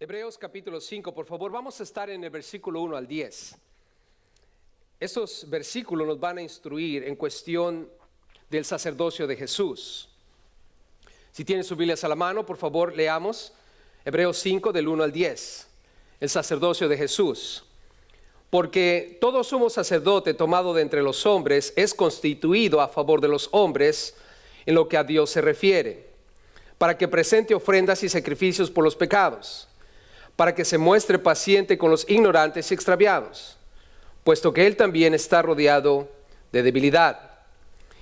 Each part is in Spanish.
Hebreos capítulo 5, por favor, vamos a estar en el versículo 1 al 10. Estos versículos nos van a instruir en cuestión del sacerdocio de Jesús. Si tienen sus Biblias a la mano, por favor, leamos Hebreos 5 del 1 al 10, el sacerdocio de Jesús. Porque todo sumo sacerdote tomado de entre los hombres es constituido a favor de los hombres en lo que a Dios se refiere, para que presente ofrendas y sacrificios por los pecados, para que se muestre paciente con los ignorantes y extraviados, puesto que él también está rodeado de debilidad.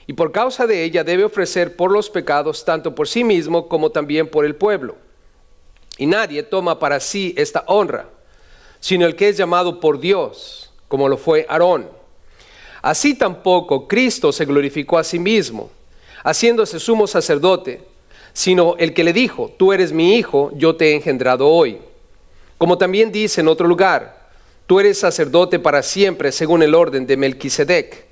Y por causa de ella debe ofrecer por los pecados tanto por sí mismo como también por el pueblo. Y nadie toma para sí esta honra, sino el que es llamado por Dios, como lo fue Aarón. Así tampoco Cristo se glorificó a sí mismo, haciéndose sumo sacerdote, sino el que le dijo: tú eres mi hijo, yo te he engendrado hoy. Como también dice en otro lugar: tú eres sacerdote para siempre según el orden de Melquisedec.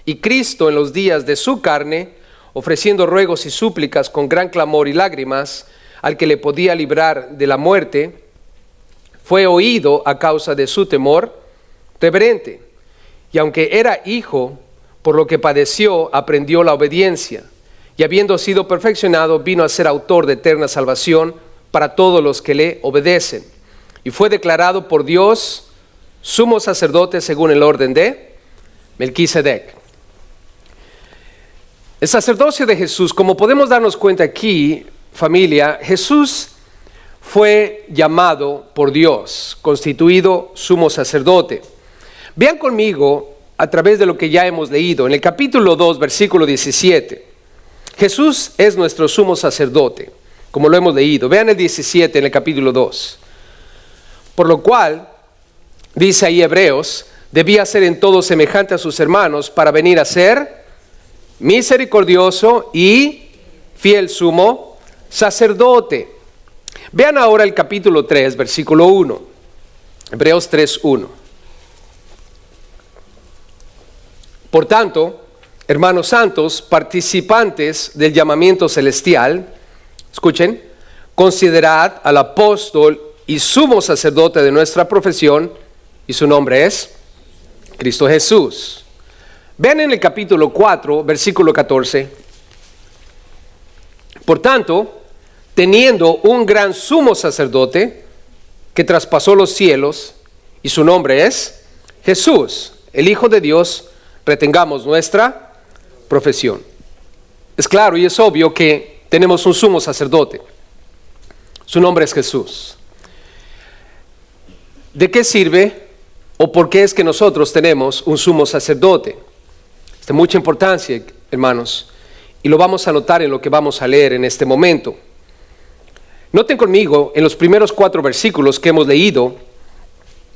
Y Cristo en los días de su carne, ofreciendo ruegos y súplicas con gran clamor y lágrimas al que le podía librar de la muerte, fue oído a causa de su temor reverente. Y aunque era hijo, por lo que padeció, aprendió la obediencia. Y habiendo sido perfeccionado, vino a ser autor de eterna salvación para todos los que le obedecen. Y fue declarado por Dios sumo sacerdote según el orden de Melquisedec. El sacerdocio de Jesús, como podemos darnos cuenta aquí, familia, Jesús fue llamado por Dios, constituido sumo sacerdote. Vean conmigo a través de lo que ya hemos leído, en el capítulo 2, versículo 17. Jesús es nuestro sumo sacerdote, como lo hemos leído. Vean el 17 en el capítulo 2. Por lo cual, dice ahí Hebreos, debía ser en todo semejante a sus hermanos para venir a ser misericordioso y fiel sumo sacerdote. Vean ahora el capítulo 3, versículo 1. Hebreos 3, 1. Por tanto, hermanos santos, participantes del llamamiento celestial, escuchen, considerad al apóstol y sumo sacerdote de nuestra profesión, y su nombre es Cristo Jesús. Vean en el capítulo 4, versículo 14. Por tanto, teniendo un gran sumo sacerdote que traspasó los cielos, y su nombre es Jesús, el Hijo de Dios, retengamos nuestra profesión. Es claro y es obvio que tenemos un sumo sacerdote. Su nombre es Jesús. ¿De qué sirve o por qué es que nosotros tenemos un sumo sacerdote? Es de mucha importancia, hermanos, y lo vamos a notar en lo que vamos a leer en este momento. Noten conmigo en los primeros 4 versículos que hemos leído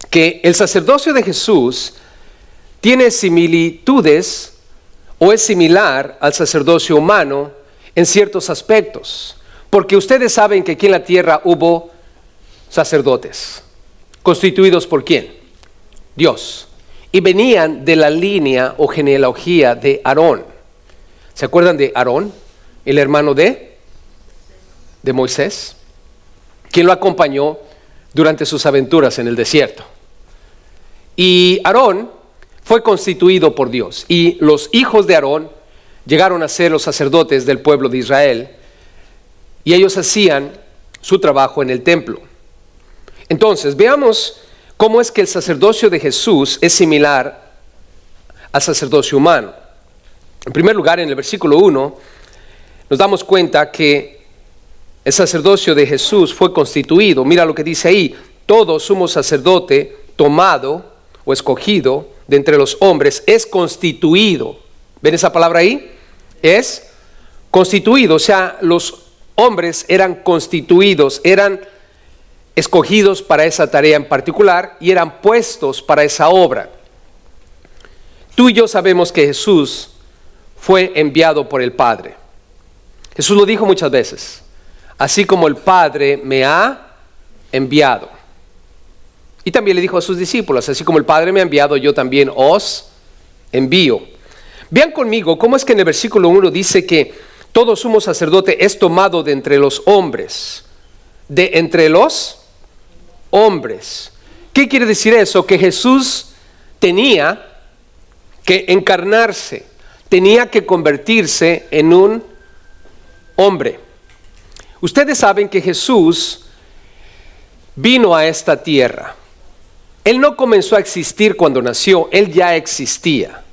que el sacerdocio de Jesús tiene similitudes o es similar al sacerdocio humano en ciertos aspectos, porque ustedes saben que aquí en la tierra hubo sacerdotes. ¿Constituidos por quién? Dios. Y venían de la línea o genealogía de Aarón. ¿Se acuerdan de Aarón, el hermano de Moisés? Quien lo acompañó durante sus aventuras en el desierto. Y Aarón fue constituido por Dios. Y los hijos de Aarón llegaron a ser los sacerdotes del pueblo de Israel. Y ellos hacían su trabajo en el templo. Entonces, veamos cómo es que el sacerdocio de Jesús es similar al sacerdocio humano. En primer lugar, en el versículo 1, nos damos cuenta que el sacerdocio de Jesús fue constituido. Mira lo que dice ahí: todo sumo sacerdote tomado o escogido de entre los hombres es constituido. ¿Ven esa palabra ahí? Es constituido, o sea, los hombres eran constituidos, eran escogidos para esa tarea en particular y eran puestos para esa obra. Tú y yo sabemos que Jesús fue enviado por el Padre. Jesús lo dijo muchas veces: así como el Padre me ha enviado. Y también le dijo a sus discípulos: así como el Padre me ha enviado, yo también os envío. Vean conmigo cómo es que en el versículo 1 dice que todo sumo sacerdote es tomado de entre los hombres. De entre los hombres. ¿Qué quiere decir eso? Que Jesús tenía que encarnarse, tenía que convertirse en un hombre. Ustedes saben que Jesús vino a esta tierra. Él no comenzó a existir cuando nació, Él ya existía.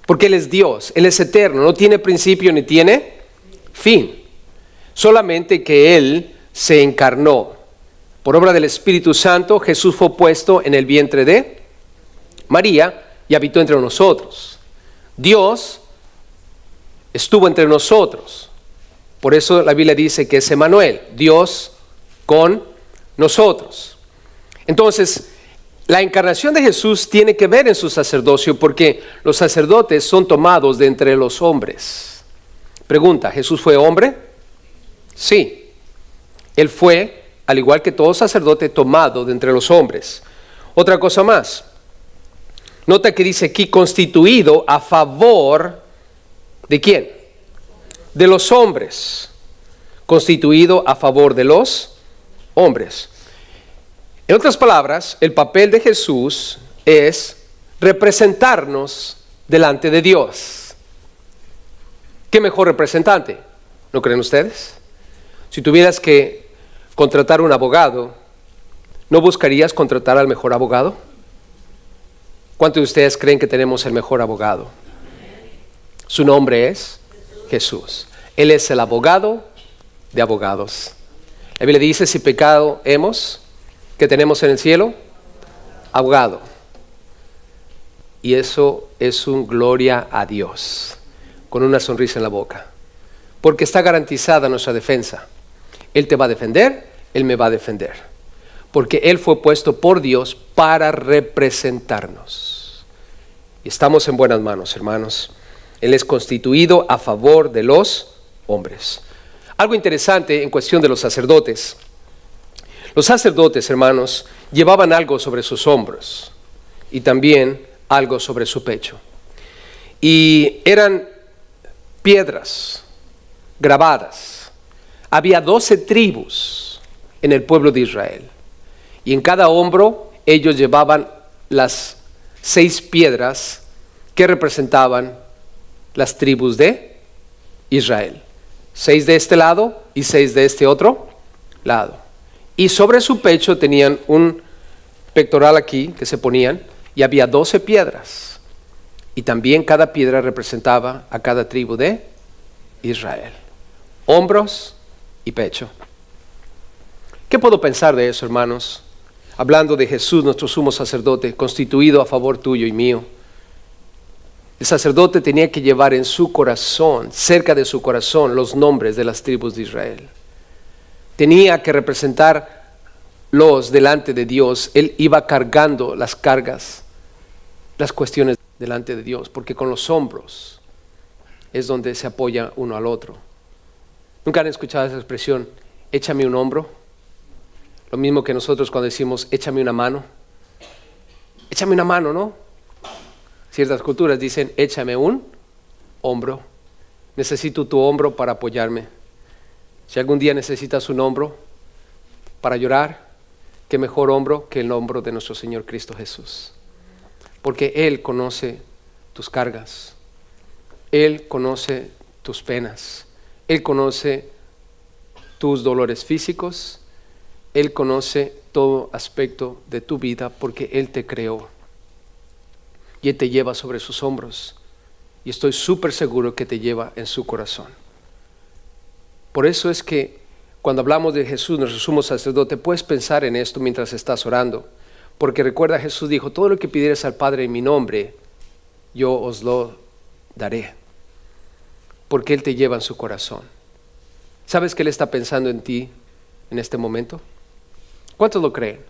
Porque Él es Dios, Él es eterno, no tiene principio ni tiene fin. Solamente que Él se encarnó. Por obra del Espíritu Santo, Jesús fue puesto en el vientre de María y habitó entre nosotros. Dios estuvo entre nosotros. Por eso la Biblia dice que es Emmanuel, Dios con nosotros. Entonces, la encarnación de Jesús tiene que ver en su sacerdocio porque los sacerdotes son tomados de entre los hombres. Pregunta, ¿Jesús fue hombre? Sí. Él fue, al igual que todo sacerdote, tomado de entre los hombres. Otra cosa más. Nota que dice aquí constituido a favor ¿de quién? De los hombres. Constituido a favor de los hombres. En otras palabras, el papel de Jesús es representarnos delante de Dios. ¿Qué mejor representante? ¿No creen ustedes? Si tuvieras que contratar un abogado, ¿no buscarías contratar al mejor abogado? ¿Cuántos de ustedes creen que tenemos el mejor abogado? Su nombre es Jesús. Él es el abogado de abogados. La Biblia dice, si pecado hemos, ¿qué tenemos en el cielo? Abogado. Y eso es un gloria a Dios, con una sonrisa en la boca. Porque está garantizada nuestra defensa. Él te va a defender, Él me va a defender. Porque Él fue puesto por Dios para representarnos. Y estamos en buenas manos, hermanos. Él es constituido a favor de los hombres. Algo interesante en cuestión de los sacerdotes. Los sacerdotes, hermanos, llevaban algo sobre sus hombros y también algo sobre su pecho. Y eran piedras grabadas. Había 12 tribus en el pueblo de Israel. Y en cada hombro ellos llevaban las 6 piedras que representaban las tribus de Israel. 6 de este lado y 6 de este otro lado. Y sobre su pecho tenían un pectoral aquí que se ponían y había 12 piedras. Y también cada piedra representaba a cada tribu de Israel. Hombros y pecho. ¿Qué puedo pensar de eso, hermanos? Hablando de Jesús, nuestro sumo sacerdote, constituido a favor tuyo y mío. El sacerdote tenía que llevar en su corazón, cerca de su corazón, los nombres de las tribus de Israel. Tenía que representarlos delante de Dios. Él iba cargando las cargas, las cuestiones delante de Dios, porque con los hombros es donde se apoya uno al otro. ¿Nunca han escuchado esa expresión? Échame un hombro. Lo mismo que nosotros cuando decimos échame una mano. Échame una mano, ¿no? Ciertas culturas dicen échame un hombro. Necesito tu hombro para apoyarme. Si algún día necesitas un hombro para llorar, qué mejor hombro que el hombro de nuestro Señor Cristo Jesús. Porque Él conoce tus cargas. Él conoce tus penas. Él conoce tus dolores físicos. Él conoce todo aspecto de tu vida porque Él te creó. Y Él te lleva sobre sus hombros. Y estoy súper seguro que te lleva en su corazón. Por eso es que cuando hablamos de Jesús, nuestro sumo sacerdote, puedes pensar en esto mientras estás orando. Porque recuerda, Jesús dijo, todo lo que pidieres al Padre en mi nombre, yo os lo daré. Porque Él te lleva en su corazón. ¿Sabes que Él está pensando en ti en este momento? ¿Cuántos lo creen?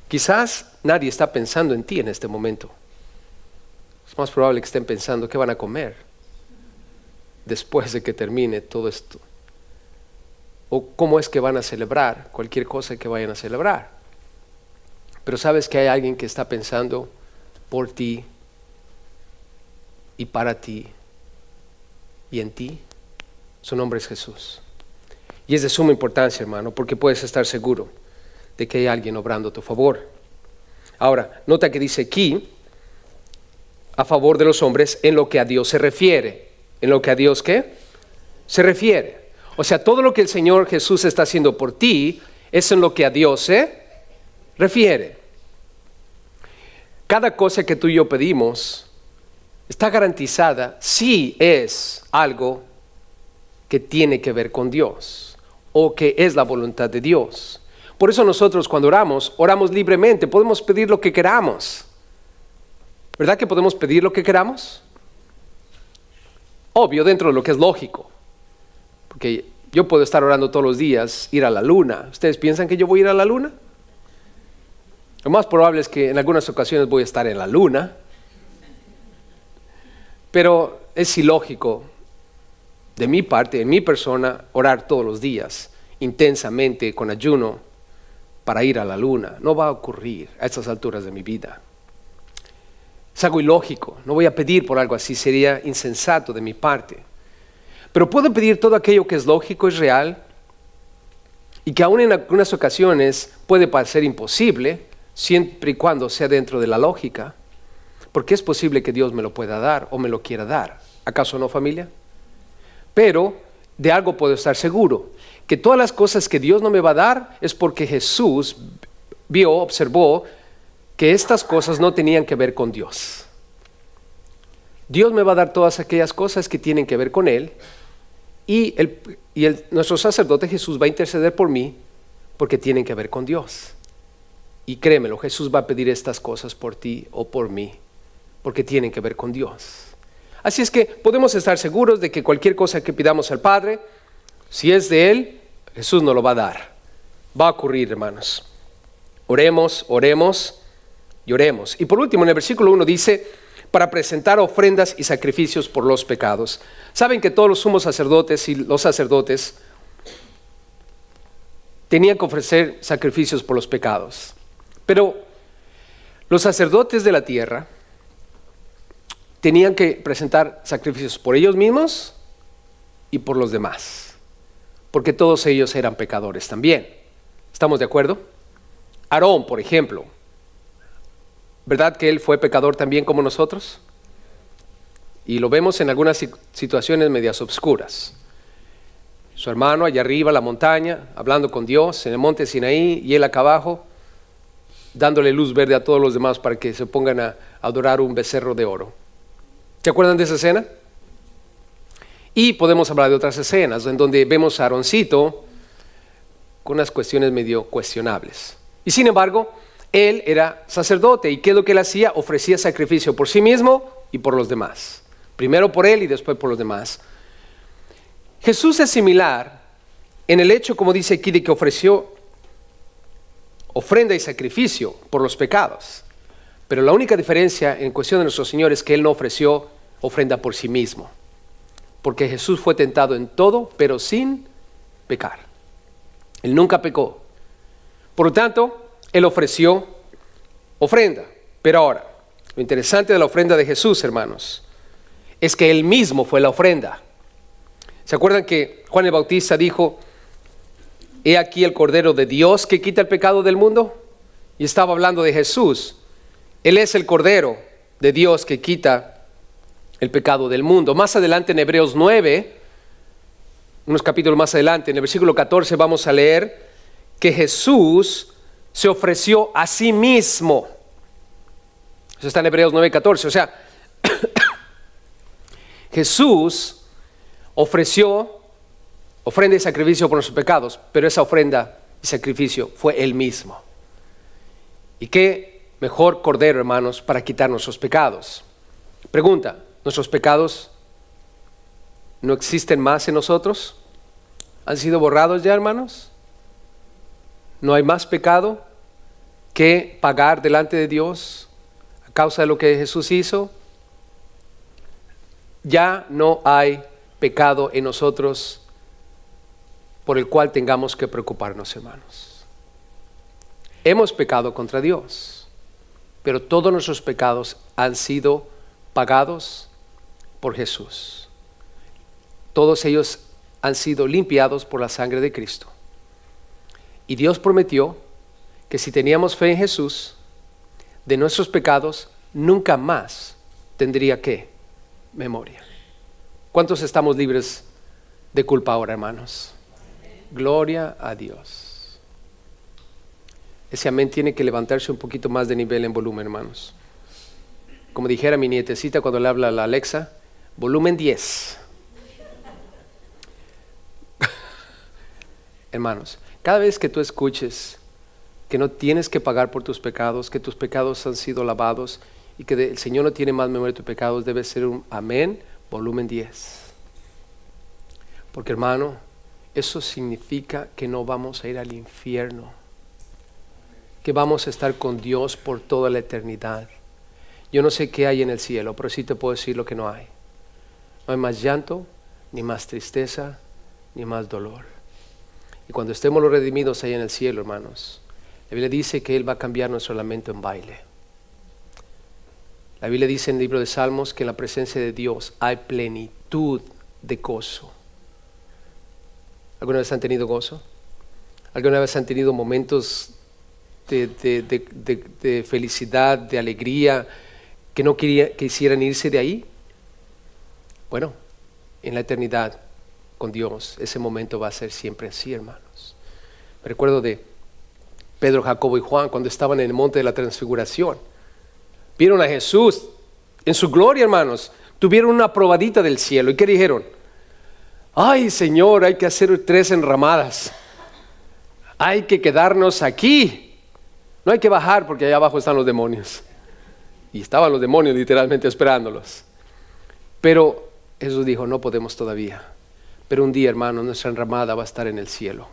Quizás nadie está pensando en ti en este momento. Es más probable que estén pensando qué van a comer después de que termine todo esto. O cómo es que van a celebrar cualquier cosa que vayan a celebrar. Pero sabes que hay alguien que está pensando por ti y para ti y en ti. Su nombre es Jesús. Y es de suma importancia, hermano, porque puedes estar seguro de que hay alguien obrando a tu favor. Ahora, nota que dice aquí, a favor de los hombres, en lo que a Dios se refiere. ¿En lo que a Dios qué? Se refiere. O sea, todo lo que el Señor Jesús está haciendo por ti es en lo que a Dios se refiere. Cada cosa que tú y yo pedimos está garantizada si es algo que tiene que ver con Dios o que es la voluntad de Dios. Por eso nosotros cuando oramos libremente, podemos pedir lo que queramos. ¿Verdad que podemos pedir lo que queramos? Obvio, dentro de lo que es lógico. Porque yo puedo estar orando todos los días, ir a la luna. ¿Ustedes piensan que yo voy a ir a la luna? Lo más probable es que en algunas ocasiones voy a estar en la luna. Pero es ilógico de mi parte, en mi persona, orar todos los días, intensamente, con ayuno, para ir a la luna. No va a ocurrir a estas alturas de mi vida. Es algo ilógico. No voy a pedir por algo así, sería insensato de mi parte. Pero puedo pedir todo aquello que es lógico, es real, y que aún en algunas ocasiones puede parecer imposible, siempre y cuando sea dentro de la lógica, porque es posible que Dios me lo pueda dar o me lo quiera dar. ¿Acaso no, familia? Pero de algo puedo estar seguro, que todas las cosas que Dios no me va a dar es porque Jesús observó que estas cosas no tenían que ver con Dios. Dios me va a dar todas aquellas cosas que tienen que ver con Él, y nuestro sacerdote Jesús va a interceder por mí porque tienen que ver con Dios. Y créemelo, Jesús va a pedir estas cosas por ti o por mí porque tienen que ver con Dios. Así es que podemos estar seguros de que cualquier cosa que pidamos al Padre, si es de Él, Jesús nos lo va a dar. Va a ocurrir, hermanos. Oremos, oremos y oremos. Y por último, en el versículo 1 dice, para presentar ofrendas y sacrificios por los pecados. Saben que todos los sumos sacerdotes y los sacerdotes tenían que ofrecer sacrificios por los pecados. Pero los sacerdotes de la tierra tenían que presentar sacrificios por ellos mismos y por los demás, porque todos ellos eran pecadores también. ¿Estamos de acuerdo? Aarón, por ejemplo, ¿verdad que él fue pecador también como nosotros? Y lo vemos en algunas situaciones medias obscuras. Su hermano allá arriba en la montaña, hablando con Dios en el monte Sinaí, y él acá abajo, dándole luz verde a todos los demás para que se pongan a adorar un becerro de oro. ¿Se acuerdan de esa escena? Y podemos hablar de otras escenas en donde vemos a Aaroncito con unas cuestiones medio cuestionables. Y sin embargo, él era sacerdote. ¿Y qué es lo que él hacía? Ofrecía sacrificio por sí mismo y por los demás. Primero por él y después por los demás. Jesús es similar en el hecho, como dice aquí, de que ofreció ofrenda y sacrificio por los pecados. Pero la única diferencia en cuestión de nuestro Señor es que Él no ofreció ofrenda por sí mismo. Porque Jesús fue tentado en todo, pero sin pecar. Él nunca pecó. Por lo tanto, Él ofreció ofrenda. Pero ahora, lo interesante de la ofrenda de Jesús, hermanos, es que Él mismo fue la ofrenda. ¿Se acuerdan que Juan el Bautista dijo, he aquí el Cordero de Dios que quita el pecado del mundo? Y estaba hablando de Jesús. Él es el Cordero de Dios que quita el pecado del mundo. Más adelante en Hebreos 9, unos capítulos más adelante, en el versículo 14 vamos a leer que Jesús se ofreció a sí mismo. Eso está en Hebreos 9:14. O sea, Jesús ofreció ofrenda y sacrificio por nuestros pecados, pero esa ofrenda y sacrificio fue Él mismo. ¿Y qué mejor cordero, hermanos, para quitar nuestros pecados? Pregunta, ¿nuestros pecados no existen más en nosotros? ¿Han sido borrados ya, hermanos? ¿No hay más pecado que pagar delante de Dios a causa de lo que Jesús hizo? Ya no hay pecado en nosotros por el cual tengamos que preocuparnos, hermanos. Hemos pecado contra Dios, pero todos nuestros pecados han sido pagados por Jesús. Todos ellos han sido limpiados por la sangre de Cristo. Y Dios prometió que si teníamos fe en Jesús, de nuestros pecados nunca más tendría que memoria. ¿Cuántos estamos libres de culpa ahora, hermanos? Gloria a Dios. Ese amén tiene que levantarse un poquito más de nivel en volumen, hermanos. Como dijera mi nietecita cuando le habla a la Alexa, volumen 10. Hermanos, cada vez que tú escuches que no tienes que pagar por tus pecados, que tus pecados han sido lavados y que el Señor no tiene más memoria de tus pecados, debe ser un amén, volumen 10. Porque, hermano, eso significa que no vamos a ir al infierno, que vamos a estar con Dios por toda la eternidad. Yo no sé qué hay en el cielo, pero sí te puedo decir lo que no hay. No hay más llanto, ni más tristeza, ni más dolor. Y cuando estemos los redimidos ahí en el cielo, hermanos, la Biblia dice que Él va a cambiar nuestro lamento en baile. La Biblia dice en el libro de Salmos que en la presencia de Dios hay plenitud de gozo. ¿Alguna vez han tenido gozo? ¿Alguna vez han tenido momentos de felicidad, de alegría, que no quisieran irse de ahí? Bueno, en la eternidad con Dios, ese momento va a ser siempre así, hermanos. Me recuerdo de Pedro, Jacobo y Juan cuando estaban en el monte de la transfiguración. Vieron a Jesús en su gloria, hermanos. Tuvieron una probadita del cielo. ¿Y qué dijeron? Ay, Señor, hay que hacer 3 enramadas. Hay que quedarnos aquí. No hay que bajar porque allá abajo están los demonios. Y estaban los demonios literalmente esperándolos. Pero Jesús dijo, no podemos todavía. Pero un día, hermano, nuestra enramada va a estar en el cielo.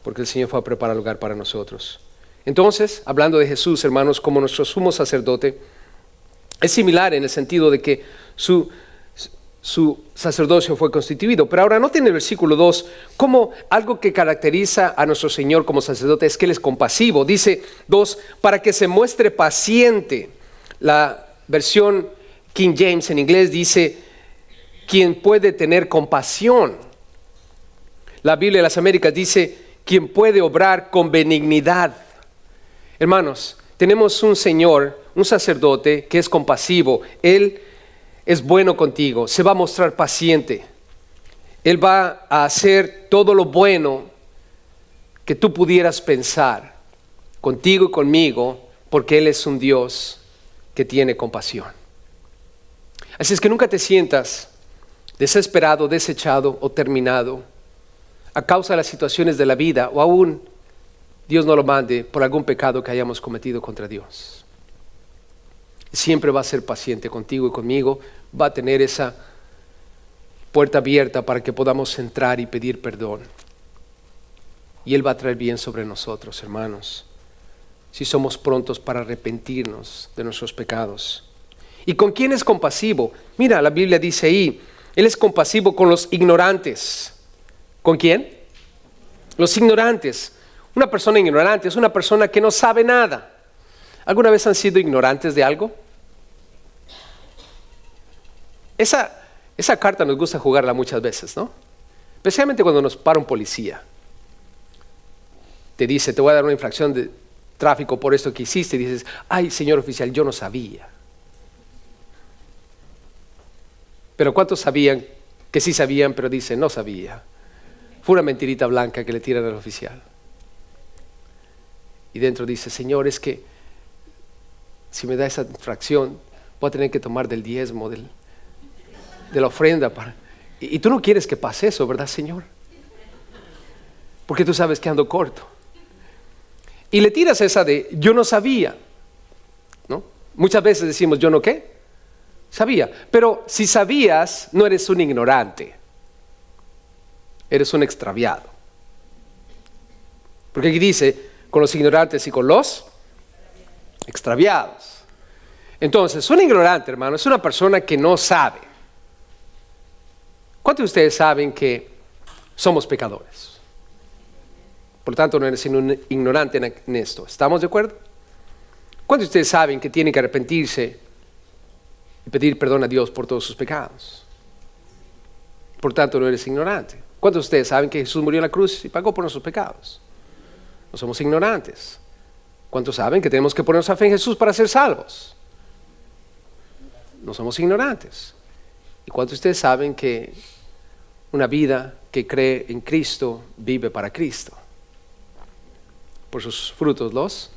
Porque el Señor fue a preparar lugar para nosotros. Entonces, hablando de Jesús, hermanos, como nuestro sumo sacerdote, es similar en el sentido de que su sacerdocio fue constituido. Pero ahora noten el versículo 2, como algo que caracteriza a nuestro Señor como sacerdote es que Él es compasivo. Dice 2, para que se muestre paciente. La versión King James en inglés dice, quien puede tener compasión. La Biblia de las Américas dice, quien puede obrar con benignidad. Hermanos, tenemos un Señor, un sacerdote que es compasivo. Él es bueno contigo, se va a mostrar paciente. Él va a hacer todo lo bueno que tú pudieras pensar contigo y conmigo, porque Él es un Dios que tiene compasión. Así es que nunca te sientas desesperado, desechado o terminado a causa de las situaciones de la vida, o aún Dios no lo mande por algún pecado que hayamos cometido contra Dios. Siempre va a ser paciente contigo y conmigo, va a tener esa puerta abierta para que podamos entrar y pedir perdón. Y Él va a traer bien sobre nosotros, hermanos, si somos prontos para arrepentirnos de nuestros pecados. ¿Y con quién es compasivo? Mira, la Biblia dice ahí, Él es compasivo con los ignorantes. ¿Con quién? Los ignorantes. Una persona ignorante es una persona que no sabe nada. ¿Alguna vez han sido ignorantes de algo? Esa carta nos gusta jugarla muchas veces, ¿no? Especialmente cuando nos para un policía. Te dice, te voy a dar una infracción de tráfico por esto que hiciste. Y dices, ay, señor oficial, yo no sabía. Pero ¿cuántos sabían que sí sabían, pero dicen, no sabía? Fue una mentirita blanca que le tiran al oficial. Y dentro dice, Señor, es que si me da esa infracción, voy a tener que tomar del diezmo, de la ofrenda. Y tú no quieres que pase eso, ¿verdad, Señor? Porque tú sabes que ando corto. Y le tiras esa de, yo no sabía, ¿no? Muchas veces decimos, ¿yo no qué? Sabía. Pero si sabías, no eres un ignorante. Eres un extraviado. Porque aquí dice, con los ignorantes y con los extraviados. Entonces, un ignorante, hermano, es una persona que no sabe. ¿Cuántos de ustedes saben que somos pecadores? Por lo tanto, no eres un ignorante en esto. ¿Estamos de acuerdo? ¿Cuántos de ustedes saben que tienen que arrepentirse y pedir perdón a Dios por todos sus pecados? Por lo tanto, no eres ignorante. ¿Cuántos de ustedes saben que Jesús murió en la cruz y pagó por nuestros pecados? No somos ignorantes. ¿Cuántos saben que tenemos que poner nuestra fe en Jesús para ser salvos? No somos ignorantes. ¿Y cuántos de ustedes saben que una vida que cree en Cristo vive para Cristo? Por sus frutos los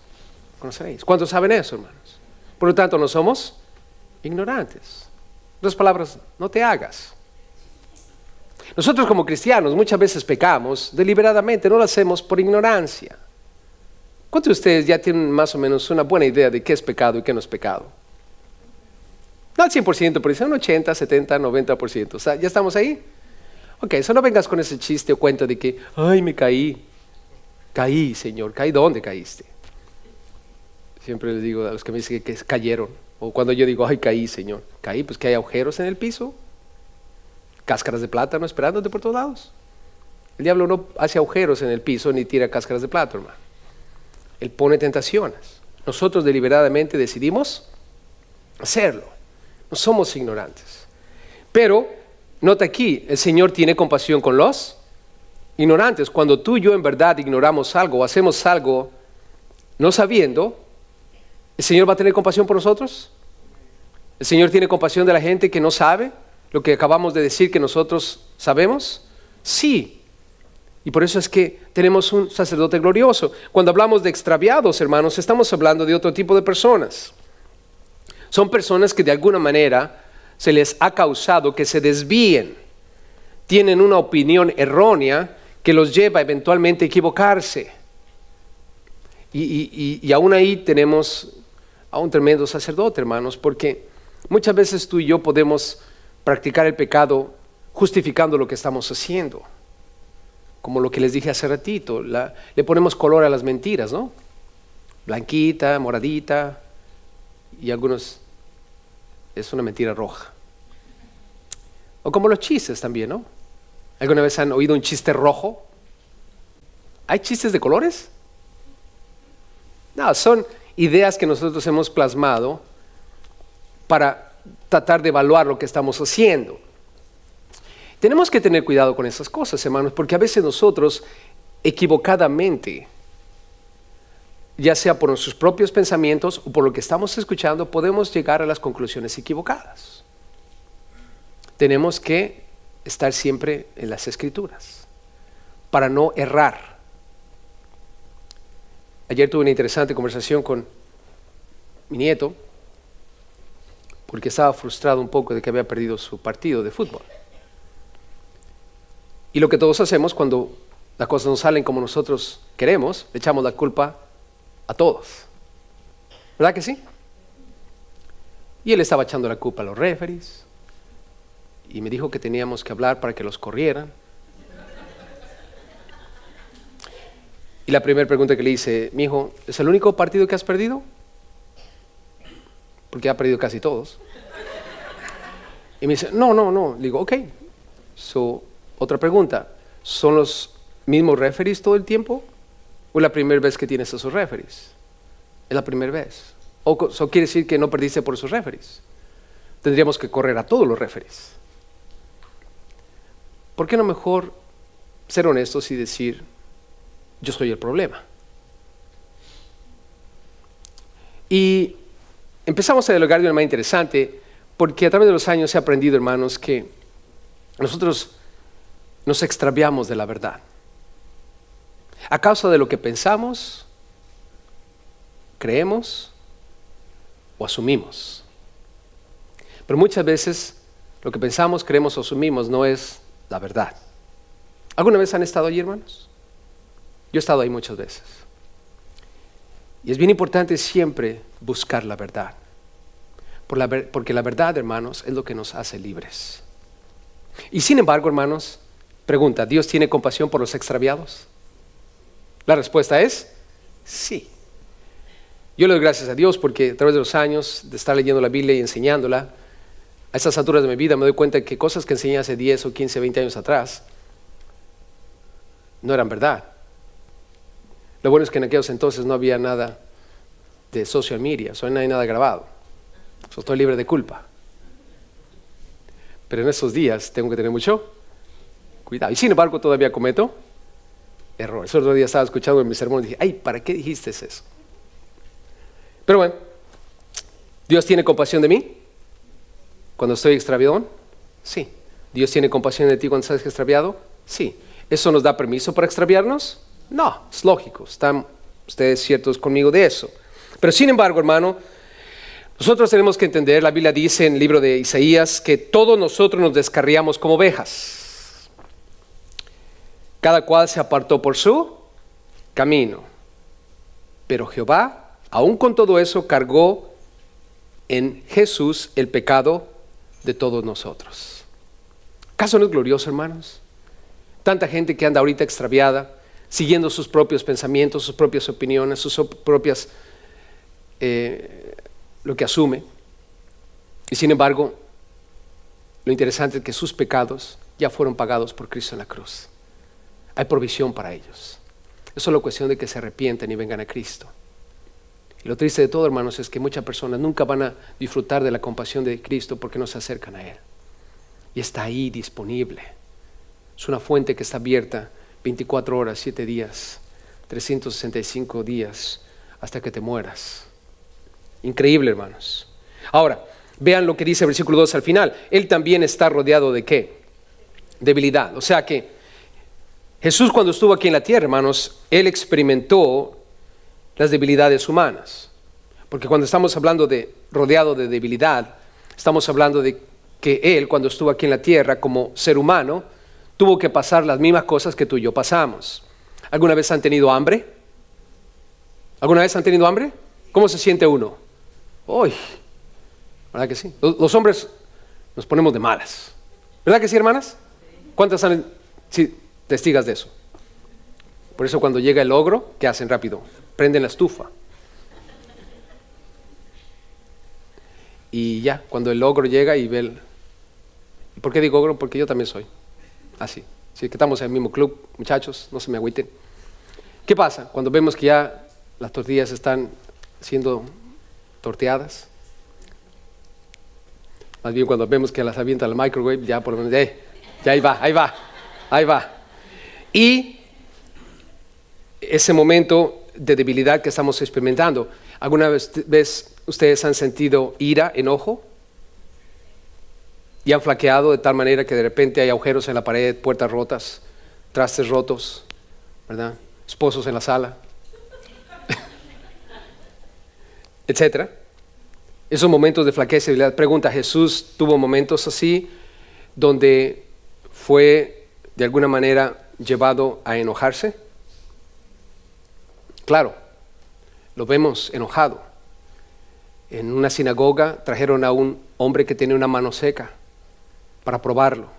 conoceréis. ¿Cuántos saben eso, hermanos? Por lo tanto, no somos ignorantes. En otras palabras, no te hagas. Nosotros como cristianos muchas veces pecamos deliberadamente, no lo hacemos por ignorancia. ¿Cuántos de ustedes ya tienen más o menos una buena idea de qué es pecado y qué no es pecado? No al 100%, pero un 80, 70, 90%. O sea, ¿ya estamos ahí? Ok, eso no vengas con ese chiste o cuento de que, ay, me caí. Caí, Señor. ¿Caí dónde caíste? Siempre les digo a los que me dicen que cayeron. O cuando yo digo, ay, caí, Señor. Caí, pues que hay agujeros en el piso. Cáscaras de plátano esperándote por todos lados. El diablo no hace agujeros en el piso ni tira cáscaras de plátano, hermano. Él pone tentaciones. Nosotros deliberadamente decidimos hacerlo. No somos ignorantes. Pero, nota aquí, el Señor tiene compasión con los ignorantes. Cuando tú y yo en verdad ignoramos algo o hacemos algo no sabiendo, ¿el Señor va a tener compasión por nosotros? ¿El Señor tiene compasión de la gente que no sabe lo que acabamos de decir que nosotros sabemos? Sí. Y por eso es que tenemos un sacerdote glorioso. Cuando hablamos de extraviados, hermanos, estamos hablando de otro tipo de personas. Son personas que de alguna manera se les ha causado que se desvíen. Tienen una opinión errónea que los lleva eventualmente a equivocarse. Y aún ahí tenemos a un tremendo sacerdote, hermanos, porque muchas veces tú y yo podemos practicar el pecado justificando lo que estamos haciendo. Como lo que les dije hace ratito, le ponemos color a las mentiras, ¿no? Blanquita, moradita, y algunos es una mentira roja. O como los chistes también, ¿no? ¿Alguna vez han oído un chiste rojo? ¿Hay chistes de colores? No, son ideas que nosotros hemos plasmado para tratar de evaluar lo que estamos haciendo. Tenemos que tener cuidado con esas cosas, hermanos, porque a veces nosotros equivocadamente, ya sea por nuestros propios pensamientos o por lo que estamos escuchando, podemos llegar a las conclusiones equivocadas. Tenemos que estar siempre en las Escrituras para no errar. Ayer tuve una interesante conversación con mi nieto porque estaba frustrado un poco de que había perdido su partido de fútbol. Y lo que todos hacemos cuando las cosas no salen como nosotros queremos, le echamos la culpa a todos. ¿Verdad que sí? Y él estaba echando la culpa a los referees y me dijo que teníamos que hablar para que los corrieran. Y la primera pregunta que le hice, mijo, ¿es el único partido que has perdido? Porque ha perdido casi todos. Y me dice, no. Le digo, ok. Otra pregunta, ¿son los mismos referees todo el tiempo? ¿O es la primera vez que tienes esos referees? Es la primera vez. ¿O quiere decir que no perdiste por esos referees? Tendríamos que correr a todos los referees. ¿Por qué no mejor ser honestos y decir, yo soy el problema? Y empezamos a dialogar de una manera interesante, porque a través de los años he aprendido, hermanos, que nosotros nos extraviamos de la verdad. A causa de lo que pensamos, creemos o asumimos. Pero muchas veces lo que pensamos, creemos o asumimos no es la verdad. ¿Alguna vez han estado allí, hermanos? Yo he estado ahí muchas veces. Y es bien importante siempre buscar la verdad. Porque la verdad, hermanos, es lo que nos hace libres. Y sin embargo, hermanos, pregunta, ¿Dios tiene compasión por los extraviados? La respuesta es sí. Yo le doy gracias a Dios porque a través de los años de estar leyendo la Biblia y enseñándola, a estas alturas de mi vida me doy cuenta que cosas que enseñé hace 10 o 15, 20 años atrás no eran verdad. Lo bueno es que en aquellos entonces no había nada de social media, no hay nada grabado. Estoy libre de culpa. Pero en esos días tengo que tener mucho cuidado. Y sin embargo todavía cometo errores. El otro día estaba escuchando en mi sermón y dije, ay, ¿para qué dijiste eso? Pero bueno, ¿Dios tiene compasión de mí cuando estoy extraviado? Sí. ¿Dios tiene compasión de ti cuando estás extraviado? Sí. ¿Eso nos da permiso para extraviarnos? No, es lógico. Están ustedes ciertos conmigo de eso. Pero sin embargo, hermano, nosotros tenemos que entender, la Biblia dice en el libro de Isaías, que todos nosotros nos descarriamos como ovejas. Cada cual se apartó por su camino. Pero Jehová, aún con todo eso, cargó en Jesús el pecado de todos nosotros. ¿Acaso no es glorioso, hermanos? Tanta gente que anda ahorita extraviada, siguiendo sus propios pensamientos, sus propias opiniones, sus propias, lo que asume. Y sin embargo, lo interesante es que sus pecados ya fueron pagados por Cristo en la cruz. Hay provisión para ellos. Es solo cuestión de que se arrepienten y vengan a Cristo. Y lo triste de todo, hermanos, es que muchas personas nunca van a disfrutar de la compasión de Cristo porque no se acercan a Él. Y está ahí disponible. Es una fuente que está abierta 24 horas, 7 días, 365 días, hasta que te mueras. Increíble, hermanos. Ahora, vean lo que dice el versículo 2 al final. Él también está rodeado de ¿qué? Debilidad. O sea que Jesús, cuando estuvo aquí en la tierra, hermanos, Él experimentó las debilidades humanas. Porque cuando estamos hablando de rodeado de debilidad, estamos hablando de que Él, cuando estuvo aquí en la tierra como ser humano, tuvo que pasar las mismas cosas que tú y yo pasamos. ¿Alguna vez han tenido hambre? ¿Alguna vez han tenido hambre? ¿Cómo se siente uno? ¡Uy! ¿Verdad que sí? Los hombres nos ponemos de malas. ¿Verdad que sí, hermanas? ¿Cuántas han sí, testigas de eso? Por eso cuando llega el ogro, ¿qué hacen rápido? Prenden la estufa. Y ya, cuando el ogro llega y ve el... ¿Y por qué digo ogro? Porque yo también soy así. Sí, que estamos en el mismo club, muchachos, no se me agüiten. ¿Qué pasa? Cuando vemos que ya las tortillas están siendo torteadas, más bien cuando vemos que las avienta al microwave, ya por lo menos, ya ahí va. Y ese momento de debilidad que estamos experimentando, ¿alguna vez ustedes han sentido ira, enojo? Y han flaqueado de tal manera que de repente hay agujeros en la pared, puertas rotas, trastes rotos, ¿verdad? Esposos en la sala, etcétera. Esos momentos de flaqueza y debilidad. Pregunta, ¿Jesús tuvo momentos así donde fue de alguna manera llevado a enojarse? Claro, lo vemos enojado. En una sinagoga trajeron a un hombre que tenía una mano seca para probarlo.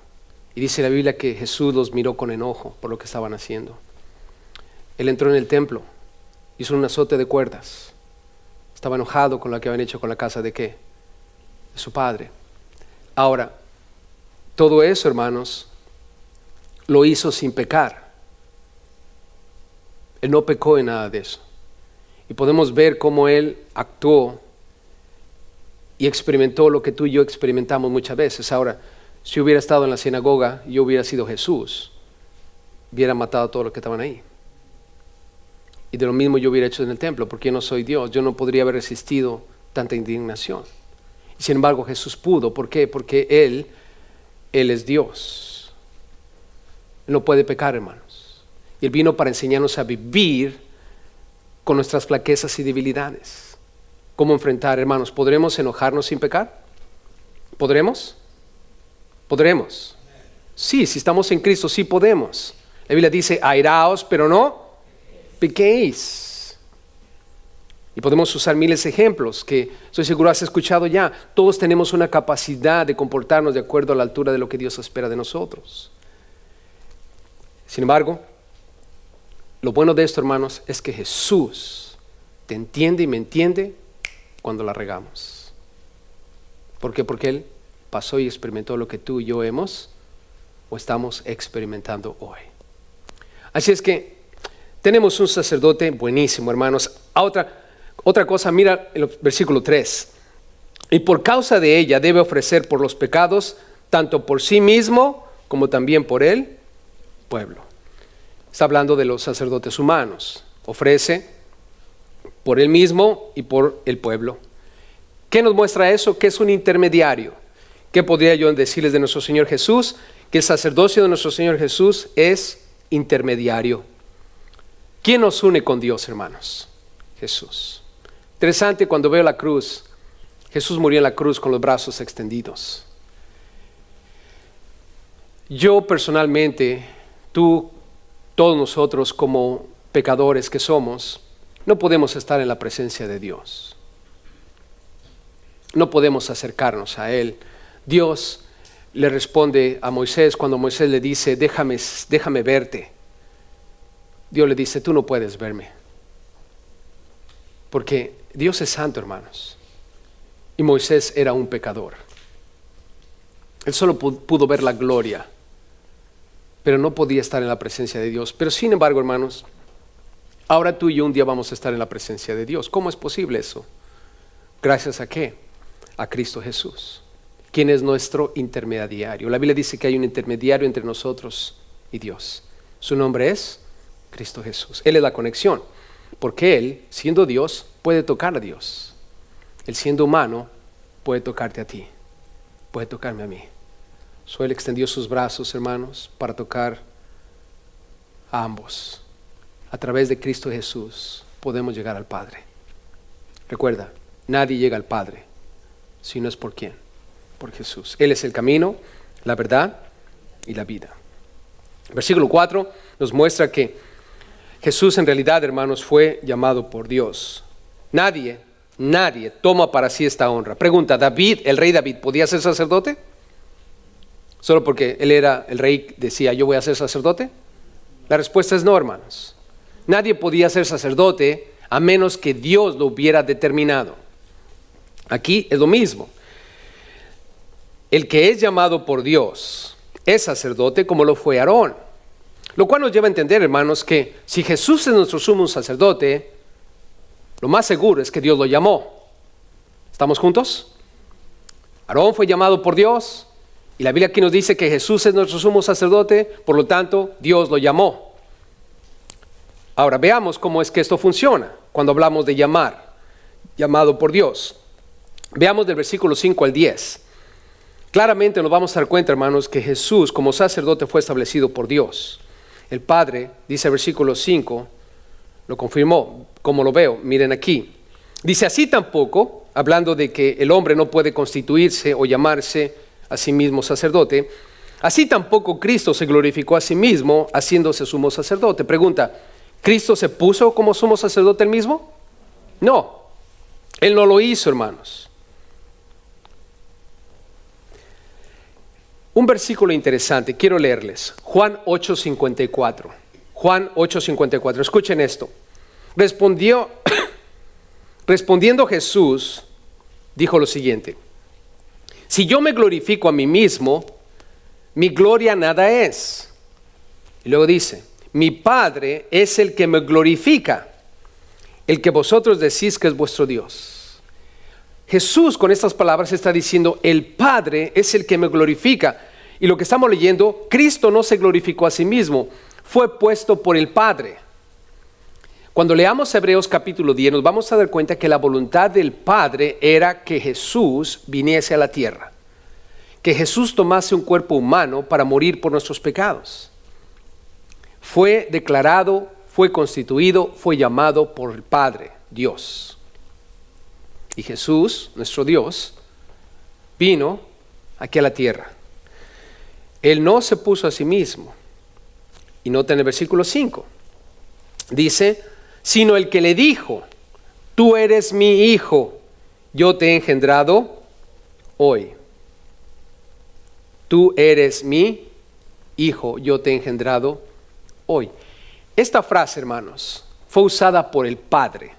Y dice la Biblia que Jesús los miró con enojo por lo que estaban haciendo. Él entró en el templo, hizo un azote de cuerdas. Estaba enojado con lo que habían hecho con la casa de ¿qué? De su padre. Ahora, todo eso, hermanos, lo hizo sin pecar. Él no pecó en nada de eso. Y podemos ver cómo él actuó y experimentó lo que tú y yo experimentamos muchas veces. Ahora, si hubiera estado en la sinagoga y yo hubiera sido Jesús, hubiera matado a todos los que estaban ahí. Y de lo mismo yo hubiera hecho en el templo, porque yo no soy Dios, yo no podría haber resistido tanta indignación. Y sin embargo Jesús pudo. ¿Por qué? Porque Él es Dios. Él no puede pecar, hermanos. Y Él vino para enseñarnos a vivir con nuestras flaquezas y debilidades. ¿Cómo enfrentar, hermanos? ¿Podremos enojarnos sin pecar? ¿Podremos? ¿Podremos? Sí, si estamos en Cristo, sí podemos. La Biblia dice, airaos, pero no pequéis. Y podemos usar miles de ejemplos que estoy seguro has escuchado ya. Todos tenemos una capacidad de comportarnos de acuerdo a la altura de lo que Dios espera de nosotros. Sin embargo, lo bueno de esto, hermanos, es que Jesús te entiende y me entiende cuando la regamos. ¿Por qué? Porque Él pasó y experimentó lo que tú y yo hemos o estamos experimentando hoy. Así es que tenemos un sacerdote buenísimo, hermanos. Otra cosa, mira el versículo 3. Y por causa de ella debe ofrecer por los pecados, tanto por sí mismo como también por el pueblo. Está hablando de los sacerdotes humanos. Ofrece por Él mismo y por el pueblo. ¿Qué nos muestra eso? Que es un intermediario. ¿Qué podría yo decirles de nuestro Señor Jesús? Que el sacerdocio de nuestro Señor Jesús es intermediario. ¿Quién nos une con Dios, hermanos? Jesús. Interesante, cuando veo la cruz, Jesús murió en la cruz con los brazos extendidos. Yo personalmente, tú, todos nosotros como pecadores que somos, no podemos estar en la presencia de Dios. No podemos acercarnos a Él. Dios le responde a Moisés cuando Moisés le dice, déjame verte. Dios le dice, tú no puedes verme. Porque Dios es santo, hermanos. Y Moisés era un pecador. Él solo pudo ver la gloria, pero no podía estar en la presencia de Dios. Pero sin embargo, hermanos, ahora tú y yo un día vamos a estar en la presencia de Dios. ¿Cómo es posible eso? ¿Gracias a qué? A Cristo Jesús, quien es nuestro intermediario. La Biblia dice que hay un intermediario entre nosotros y Dios. Su nombre es Cristo Jesús. Él es la conexión, porque Él, siendo Dios, puede tocar a Dios. Él, siendo humano, puede tocarte a ti, puede tocarme a mí. Él extendió sus brazos, hermanos, para tocar a ambos. A través de Cristo Jesús podemos llegar al Padre. Recuerda, nadie llega al Padre si no es por quién, por Jesús. Él es el camino, la verdad y la vida. Versículo 4 nos muestra que Jesús en realidad, hermanos, fue llamado por Dios. Nadie toma para sí esta honra. Pregunta, David, el rey David, ¿podía ser sacerdote? Solo porque él era el rey, decía, yo voy a ser sacerdote. La respuesta es no, hermanos. Nadie podía ser sacerdote a menos que Dios lo hubiera determinado. Aquí es lo mismo. El que es llamado por Dios es sacerdote como lo fue Aarón. Lo cual nos lleva a entender, hermanos, que si Jesús es nuestro sumo sacerdote, lo más seguro es que Dios lo llamó. ¿Estamos juntos? Aarón fue llamado por Dios y la Biblia aquí nos dice que Jesús es nuestro sumo sacerdote, por lo tanto, Dios lo llamó. Ahora veamos cómo es que esto funciona cuando hablamos de llamar, llamado por Dios. Veamos del versículo 5 al 10. Claramente nos vamos a dar cuenta, hermanos, que Jesús como sacerdote fue establecido por Dios. El Padre, dice el versículo 5, lo confirmó, como lo veo, miren aquí. Dice, así tampoco, hablando de que el hombre no puede constituirse o llamarse a sí mismo sacerdote, así tampoco Cristo se glorificó a sí mismo haciéndose sumo sacerdote. Pregunta, ¿Cristo se puso como sumo sacerdote él mismo? No, Él no lo hizo, hermanos. Un versículo interesante, quiero leerles. Juan 8:54. Juan 8:54. Escuchen esto. Respondiendo Jesús, dijo lo siguiente. Si yo me glorifico a mí mismo, mi gloria nada es. Y luego dice, mi Padre es el que me glorifica, el que vosotros decís que es vuestro Dios. Jesús con estas palabras está diciendo, el Padre es el que me glorifica. Y lo que estamos leyendo, Cristo no se glorificó a sí mismo, fue puesto por el Padre. Cuando leamos Hebreos capítulo 10, nos vamos a dar cuenta que la voluntad del Padre era que Jesús viniese a la tierra, que Jesús tomase un cuerpo humano para morir por nuestros pecados. Fue declarado, fue constituido, fue llamado por el Padre, Dios. Y Jesús, nuestro Dios, vino aquí a la tierra. Él no se puso a sí mismo. Y nota en el versículo 5. Dice, sino el que le dijo, tú eres mi hijo, yo te he engendrado hoy. Tú eres mi hijo, yo te he engendrado hoy. Esta frase, hermanos, fue usada por el Padre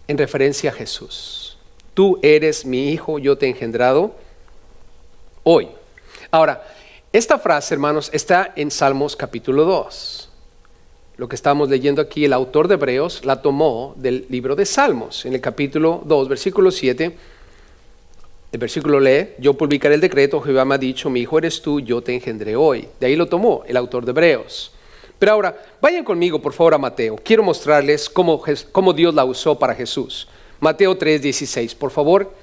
en referencia a Jesús. Tú eres mi hijo, yo te he engendrado hoy. Ahora, esta frase, hermanos, está en Salmos capítulo 2. Lo que estamos leyendo aquí, el autor de Hebreos la tomó del libro de Salmos. En el capítulo 2, versículo 7, el versículo lee, yo publicaré el decreto, Jehová me ha dicho, mi hijo eres tú, yo te engendré hoy. De ahí lo tomó el autor de Hebreos. Pero ahora, vayan conmigo por favor a Mateo. Quiero mostrarles cómo Dios la usó para Jesús. Mateo 3:16, por favor.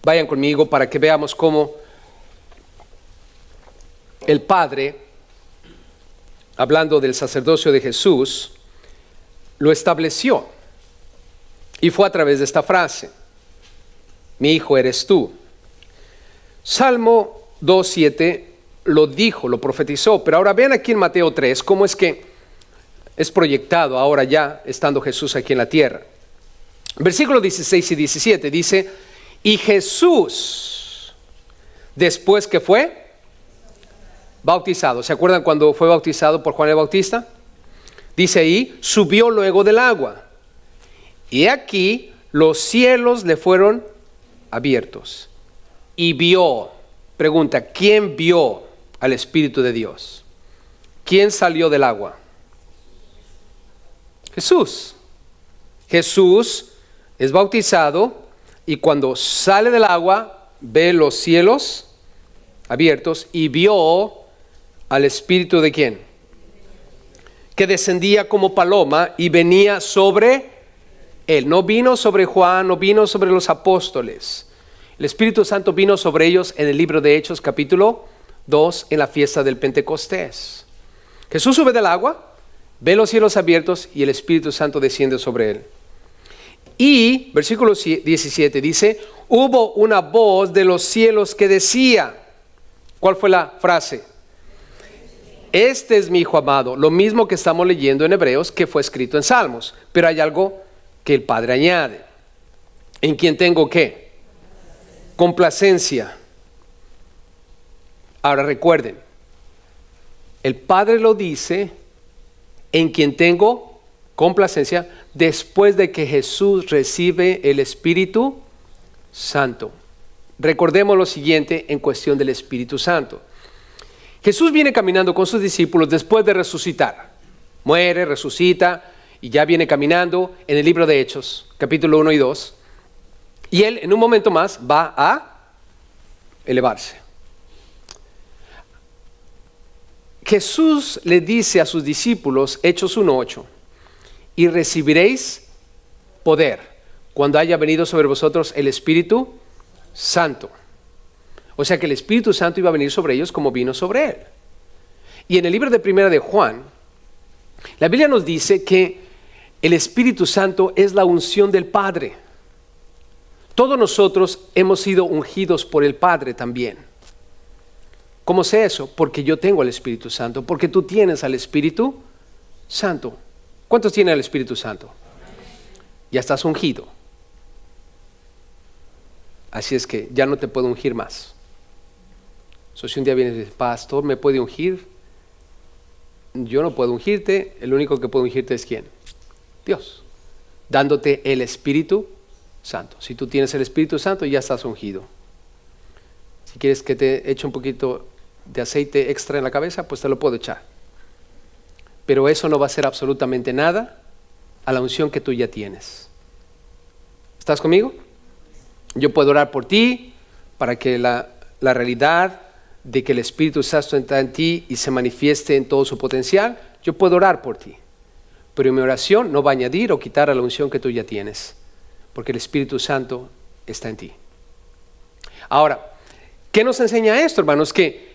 Vayan conmigo para que veamos cómo el Padre, hablando del sacerdocio de Jesús, lo estableció. Y fue a través de esta frase: mi hijo eres tú. Salmo 2:7 lo dijo, lo profetizó. Pero ahora vean aquí en Mateo 3 cómo es que es proyectado ahora ya estando Jesús aquí en la tierra. Versículos 16 y 17 dice: y Jesús, después que fue bautizado, ¿se acuerdan cuando fue bautizado por Juan el Bautista? Dice ahí, subió luego del agua. Y aquí los cielos le fueron abiertos. Y vio, pregunta, ¿quién vio al Espíritu de Dios? ¿Quién salió del agua? Jesús. Jesús es bautizado y cuando sale del agua ve los cielos abiertos y vio al Espíritu de ¿quién? Que descendía como paloma y venía sobre él. No vino sobre Juan, no vino sobre los apóstoles. El Espíritu Santo vino sobre ellos en el libro de Hechos capítulo 2 en la fiesta del Pentecostés. Jesús sube del agua, ve los cielos abiertos y el Espíritu Santo desciende sobre él. Y, versículo 17 dice, hubo una voz de los cielos que decía, ¿cuál fue la frase? Este es mi hijo amado, lo mismo que estamos leyendo en Hebreos que fue escrito en Salmos, pero hay algo que el Padre añade, en quien tengo ¿qué? Complacencia. Ahora recuerden, el Padre lo dice, en quien tengo complacencia, después de que Jesús recibe el Espíritu Santo. Recordemos lo siguiente en cuestión del Espíritu Santo. Jesús viene caminando con sus discípulos después de resucitar. Muere, resucita y ya viene caminando en el libro de Hechos, capítulo 1 y 2. Y él en un momento más va a elevarse. Jesús le dice a sus discípulos, Hechos 1:8, y recibiréis poder cuando haya venido sobre vosotros el Espíritu Santo. O sea que el Espíritu Santo iba a venir sobre ellos como vino sobre él. Y en el libro de Primera de Juan, la Biblia nos dice que el Espíritu Santo es la unción del Padre. Todos nosotros hemos sido ungidos por el Padre también. ¿Cómo sé eso? Porque yo tengo al Espíritu Santo, porque tú tienes al Espíritu Santo. ¿Cuántos tienen al Espíritu Santo? Ya estás ungido. Así es que ya no te puedo ungir más. Si un día vienes y dices, pastor, ¿me puede ungir? Yo no puedo ungirte, el único que puede ungirte es ¿quién? Dios, dándote el Espíritu Santo. Si tú tienes el Espíritu Santo, ya estás ungido. Si quieres que te eche un poquito de aceite extra en la cabeza, pues te lo puedo echar. Pero eso no va a hacer absolutamente nada a la unción que tú ya tienes. ¿Estás conmigo? Yo puedo orar por ti para que la realidad de que el Espíritu Santo está en ti y se manifieste en todo su potencial, yo puedo orar por ti. Pero mi oración no va a añadir o quitar a la unción que tú ya tienes, porque el Espíritu Santo está en ti. Ahora, ¿qué nos enseña esto, hermanos? Que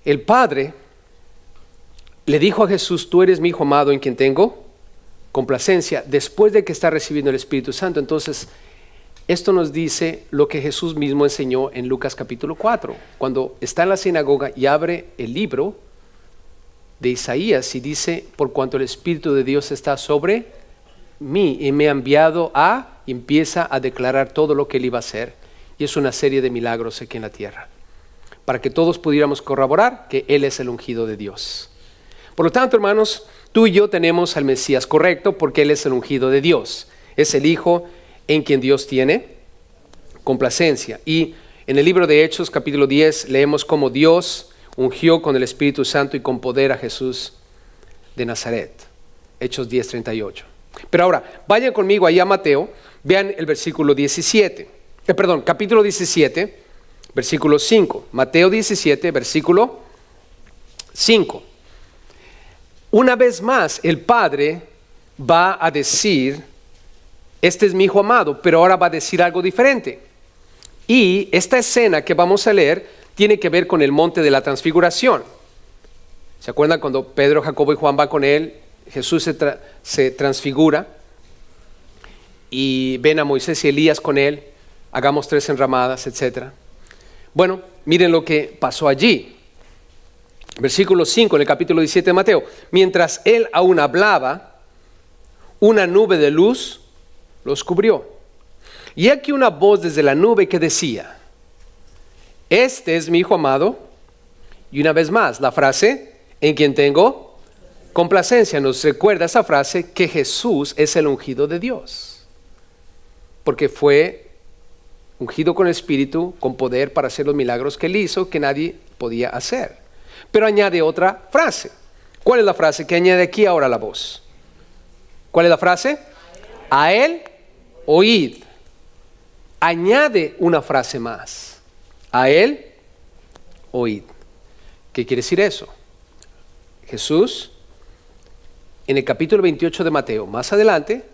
el Padre le dijo a Jesús, tú eres mi Hijo amado en quien tengo complacencia, después de que está recibiendo el Espíritu Santo. Entonces, esto nos dice lo que Jesús mismo enseñó en Lucas capítulo 4, cuando está en la sinagoga y abre el libro de Isaías y dice, por cuanto el Espíritu de Dios está sobre mí y me ha enviado y empieza a declarar todo lo que él iba a hacer. Y es una serie de milagros aquí en la tierra, para que todos pudiéramos corroborar que él es el ungido de Dios. Por lo tanto, hermanos, tú y yo tenemos al Mesías correcto porque él es el ungido de Dios. Es el Hijo en quien Dios tiene complacencia. Y en el libro de Hechos, capítulo 10, leemos cómo Dios ungió con el Espíritu Santo y con poder a Jesús de Nazaret. Hechos 10:38. Pero ahora, vayan conmigo allá a Mateo, vean el versículo 17. Capítulo 17, versículo 5. Mateo 17, versículo 5. Una vez más, el Padre va a decir, este es mi Hijo amado, pero ahora va a decir algo diferente. Y esta escena que vamos a leer tiene que ver con el monte de la transfiguración. ¿Se acuerdan cuando Pedro, Jacobo y Juan van con él? Jesús se transfigura y ven a Moisés y Elías con él, hagamos 3 enramadas, etc. Bueno, miren lo que pasó allí. Versículo 5 en el capítulo 17 de Mateo. Mientras él aún hablaba, una nube de luz los cubrió. Y aquí una voz desde la nube que decía, este es mi Hijo amado. Y una vez más, la frase, en quien tengo complacencia, nos recuerda esa frase que Jesús es el ungido de Dios. Porque fue ungido con el Espíritu, con poder para hacer los milagros que él hizo, que nadie podía hacer. Pero añade otra frase. ¿Cuál es la frase que añade aquí ahora la voz? ¿Cuál es la frase? A él oíd. Añade una frase más. A él oíd. ¿Qué quiere decir eso? Jesús, en el capítulo 28 de Mateo, más adelante,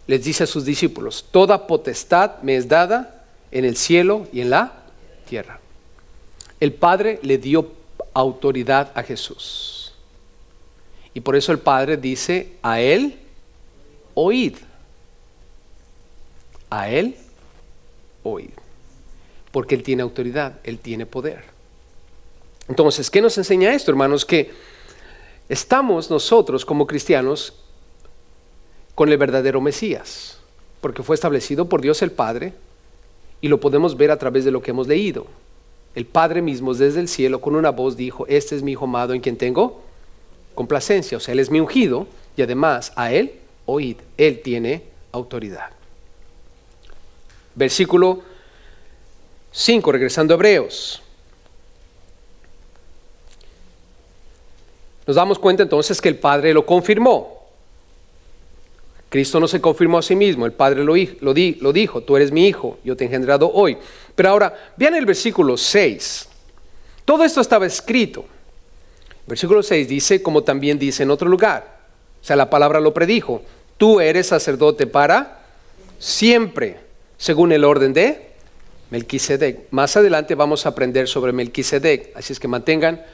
les dice a sus discípulos, toda potestad me es dada en el cielo y en la tierra. El Padre le dio autoridad a Jesús. Y por eso el Padre dice, a él oíd. A él oíd. Porque él tiene autoridad, él tiene poder. Entonces, ¿qué nos enseña esto, hermanos? Que estamos nosotros como cristianos con el verdadero Mesías, porque fue establecido por Dios el Padre y lo podemos ver a través de lo que hemos leído. El Padre mismo desde el cielo con una voz dijo, este es mi Hijo amado en quien tengo complacencia. O sea, él es mi ungido y además a él oíd. Él tiene autoridad. Versículo 5, regresando a Hebreos. Nos damos cuenta entonces que el Padre lo confirmó. Cristo no se confirmó a sí mismo, el Padre lo dijo, tú eres mi Hijo, yo te he engendrado hoy. Pero ahora, vean el versículo 6. Todo esto estaba escrito. Versículo 6 dice, como también dice en otro lugar. O sea, la palabra lo predijo. Tú eres sacerdote para siempre, según el orden de Melquisedec. Más adelante vamos a aprender sobre Melquisedec, así es que mantengan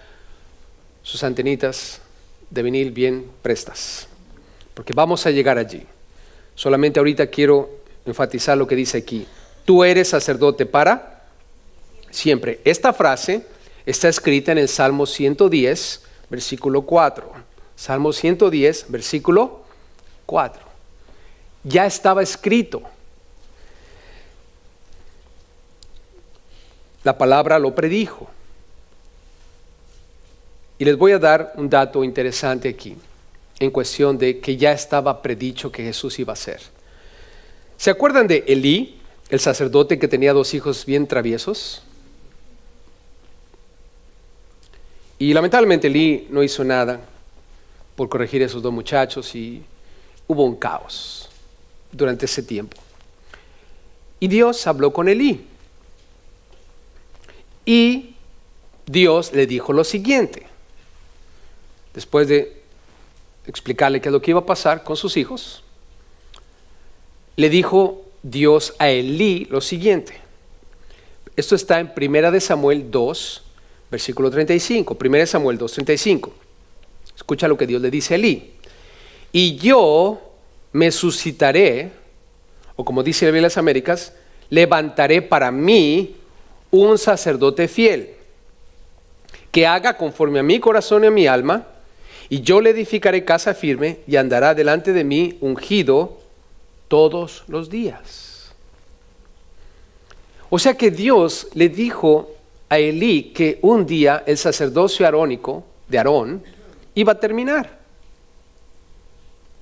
sus antenitas de vinil bien prestas, porque vamos a llegar allí. Solamente ahorita quiero enfatizar lo que dice aquí. Tú eres sacerdote para siempre. Esta frase está escrita en el Salmo 110, versículo 4. Salmo 110, versículo 4. Ya estaba escrito. La palabra lo predijo. Y les voy a dar un dato interesante aquí, en cuestión de que ya estaba predicho que Jesús iba a ser. ¿Se acuerdan de Elí, el sacerdote que tenía 2 hijos bien traviesos? Y lamentablemente Elí no hizo nada por corregir a esos 2 muchachos y hubo un caos durante ese tiempo. Y Dios habló con Elí. Y Dios le dijo lo siguiente. Después de explicarle qué es lo que iba a pasar con sus hijos, le dijo Dios a Elí lo siguiente. Esto está en 1 Samuel 2, versículo 35. 1 Samuel 2, 35. Escucha lo que Dios le dice a Elí. Y yo me suscitaré, o como dice la Biblia de las Américas, levantaré para mí un sacerdote fiel, que haga conforme a mi corazón y a mi alma, y yo le edificaré casa firme y andará delante de mí ungido todos los días. O sea que Dios le dijo a Elí que un día el sacerdocio arónico de Aarón iba a terminar.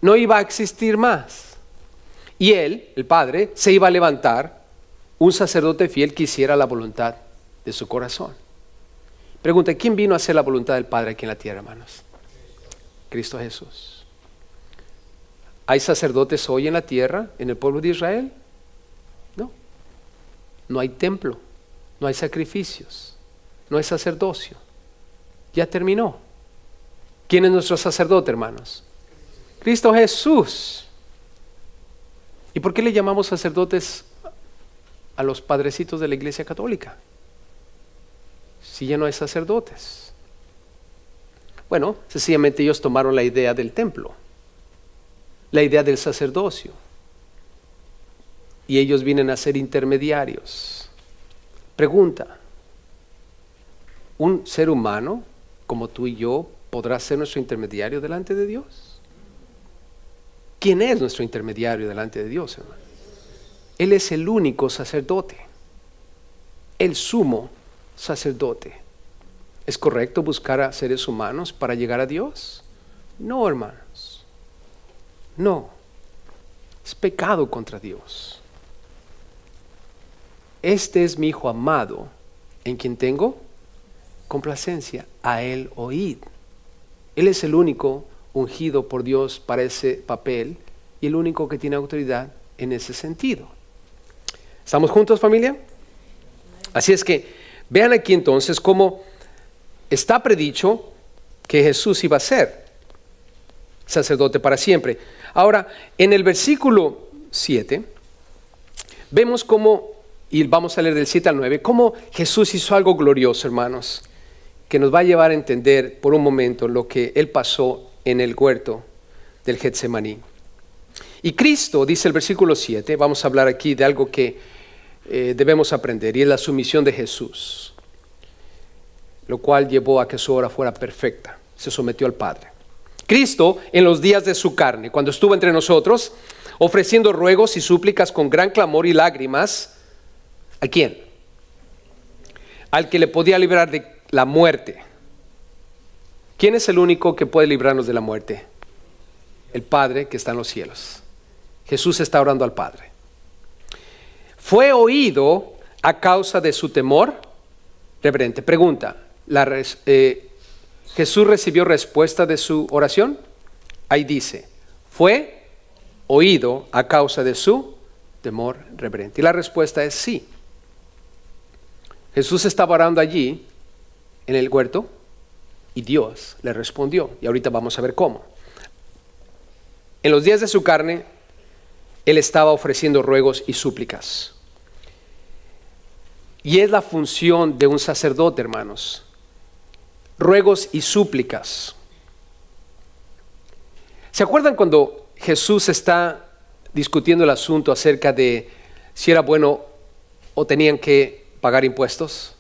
No iba a existir más. Y él, el Padre, se iba a levantar un sacerdote fiel que hiciera la voluntad de su corazón. Pregunta, ¿quién vino a hacer la voluntad del Padre aquí en la tierra, hermanos? Cristo Jesús. ¿Hay sacerdotes hoy en la tierra, en el pueblo de Israel? No. No hay templo, no hay sacrificios, no hay sacerdocio. Ya terminó. ¿Quién es nuestro sacerdote, hermanos? Cristo Jesús. ¿Y por qué le llamamos sacerdotes a los padrecitos de la Iglesia Católica si ya no hay sacerdotes? Bueno, sencillamente ellos tomaron la idea del templo, la idea del sacerdocio, y ellos vienen a ser intermediarios. Pregunta: ¿un ser humano como tú y yo podrá ser nuestro intermediario delante de Dios? ¿Quién es nuestro intermediario delante de Dios, hermano? Él es el único sacerdote, el sumo sacerdote. ¿Es correcto buscar a seres humanos para llegar a Dios? No, hermanos. No. Es pecado contra Dios. Este es mi Hijo amado, en quien tengo complacencia. A Él oíd. Él es el único ungido por Dios para ese papel y el único que tiene autoridad en ese sentido. ¿Estamos juntos, familia? Así es que vean aquí entonces cómo está predicho que Jesús iba a ser sacerdote para siempre. Ahora, en el versículo 7, vemos cómo, y vamos a leer del 7 al 9, cómo Jesús hizo algo glorioso, hermanos, que nos va a llevar a entender por un momento lo que Él pasó en el huerto del Getsemaní. Y Cristo, dice el versículo 7, vamos a hablar aquí de algo que debemos aprender, y es la sumisión de Jesús, lo cual llevó a que su obra fuera perfecta. Se sometió al Padre. Cristo, en los días de su carne, cuando estuvo entre nosotros, ofreciendo ruegos y súplicas con gran clamor y lágrimas, ¿a quién? Al que le podía librar de la muerte. ¿Quién es el único que puede librarnos de la muerte? El Padre que está en los cielos. Jesús está orando al Padre. Fue oído a causa de su temor reverente. Pregunta: ¿Jesús recibió respuesta de su oración? Ahí dice, fue oído a causa de su temor reverente. Y la respuesta es sí. Jesús estaba orando allí en el huerto y Dios le respondió. Y ahorita vamos a ver cómo. En los días de su carne, Él estaba ofreciendo ruegos y súplicas. Y es la función de un sacerdote, hermanos. Ruegos y súplicas. ¿Se acuerdan cuando Jesús está discutiendo el asunto acerca de si era bueno o tenían que pagar impuestos?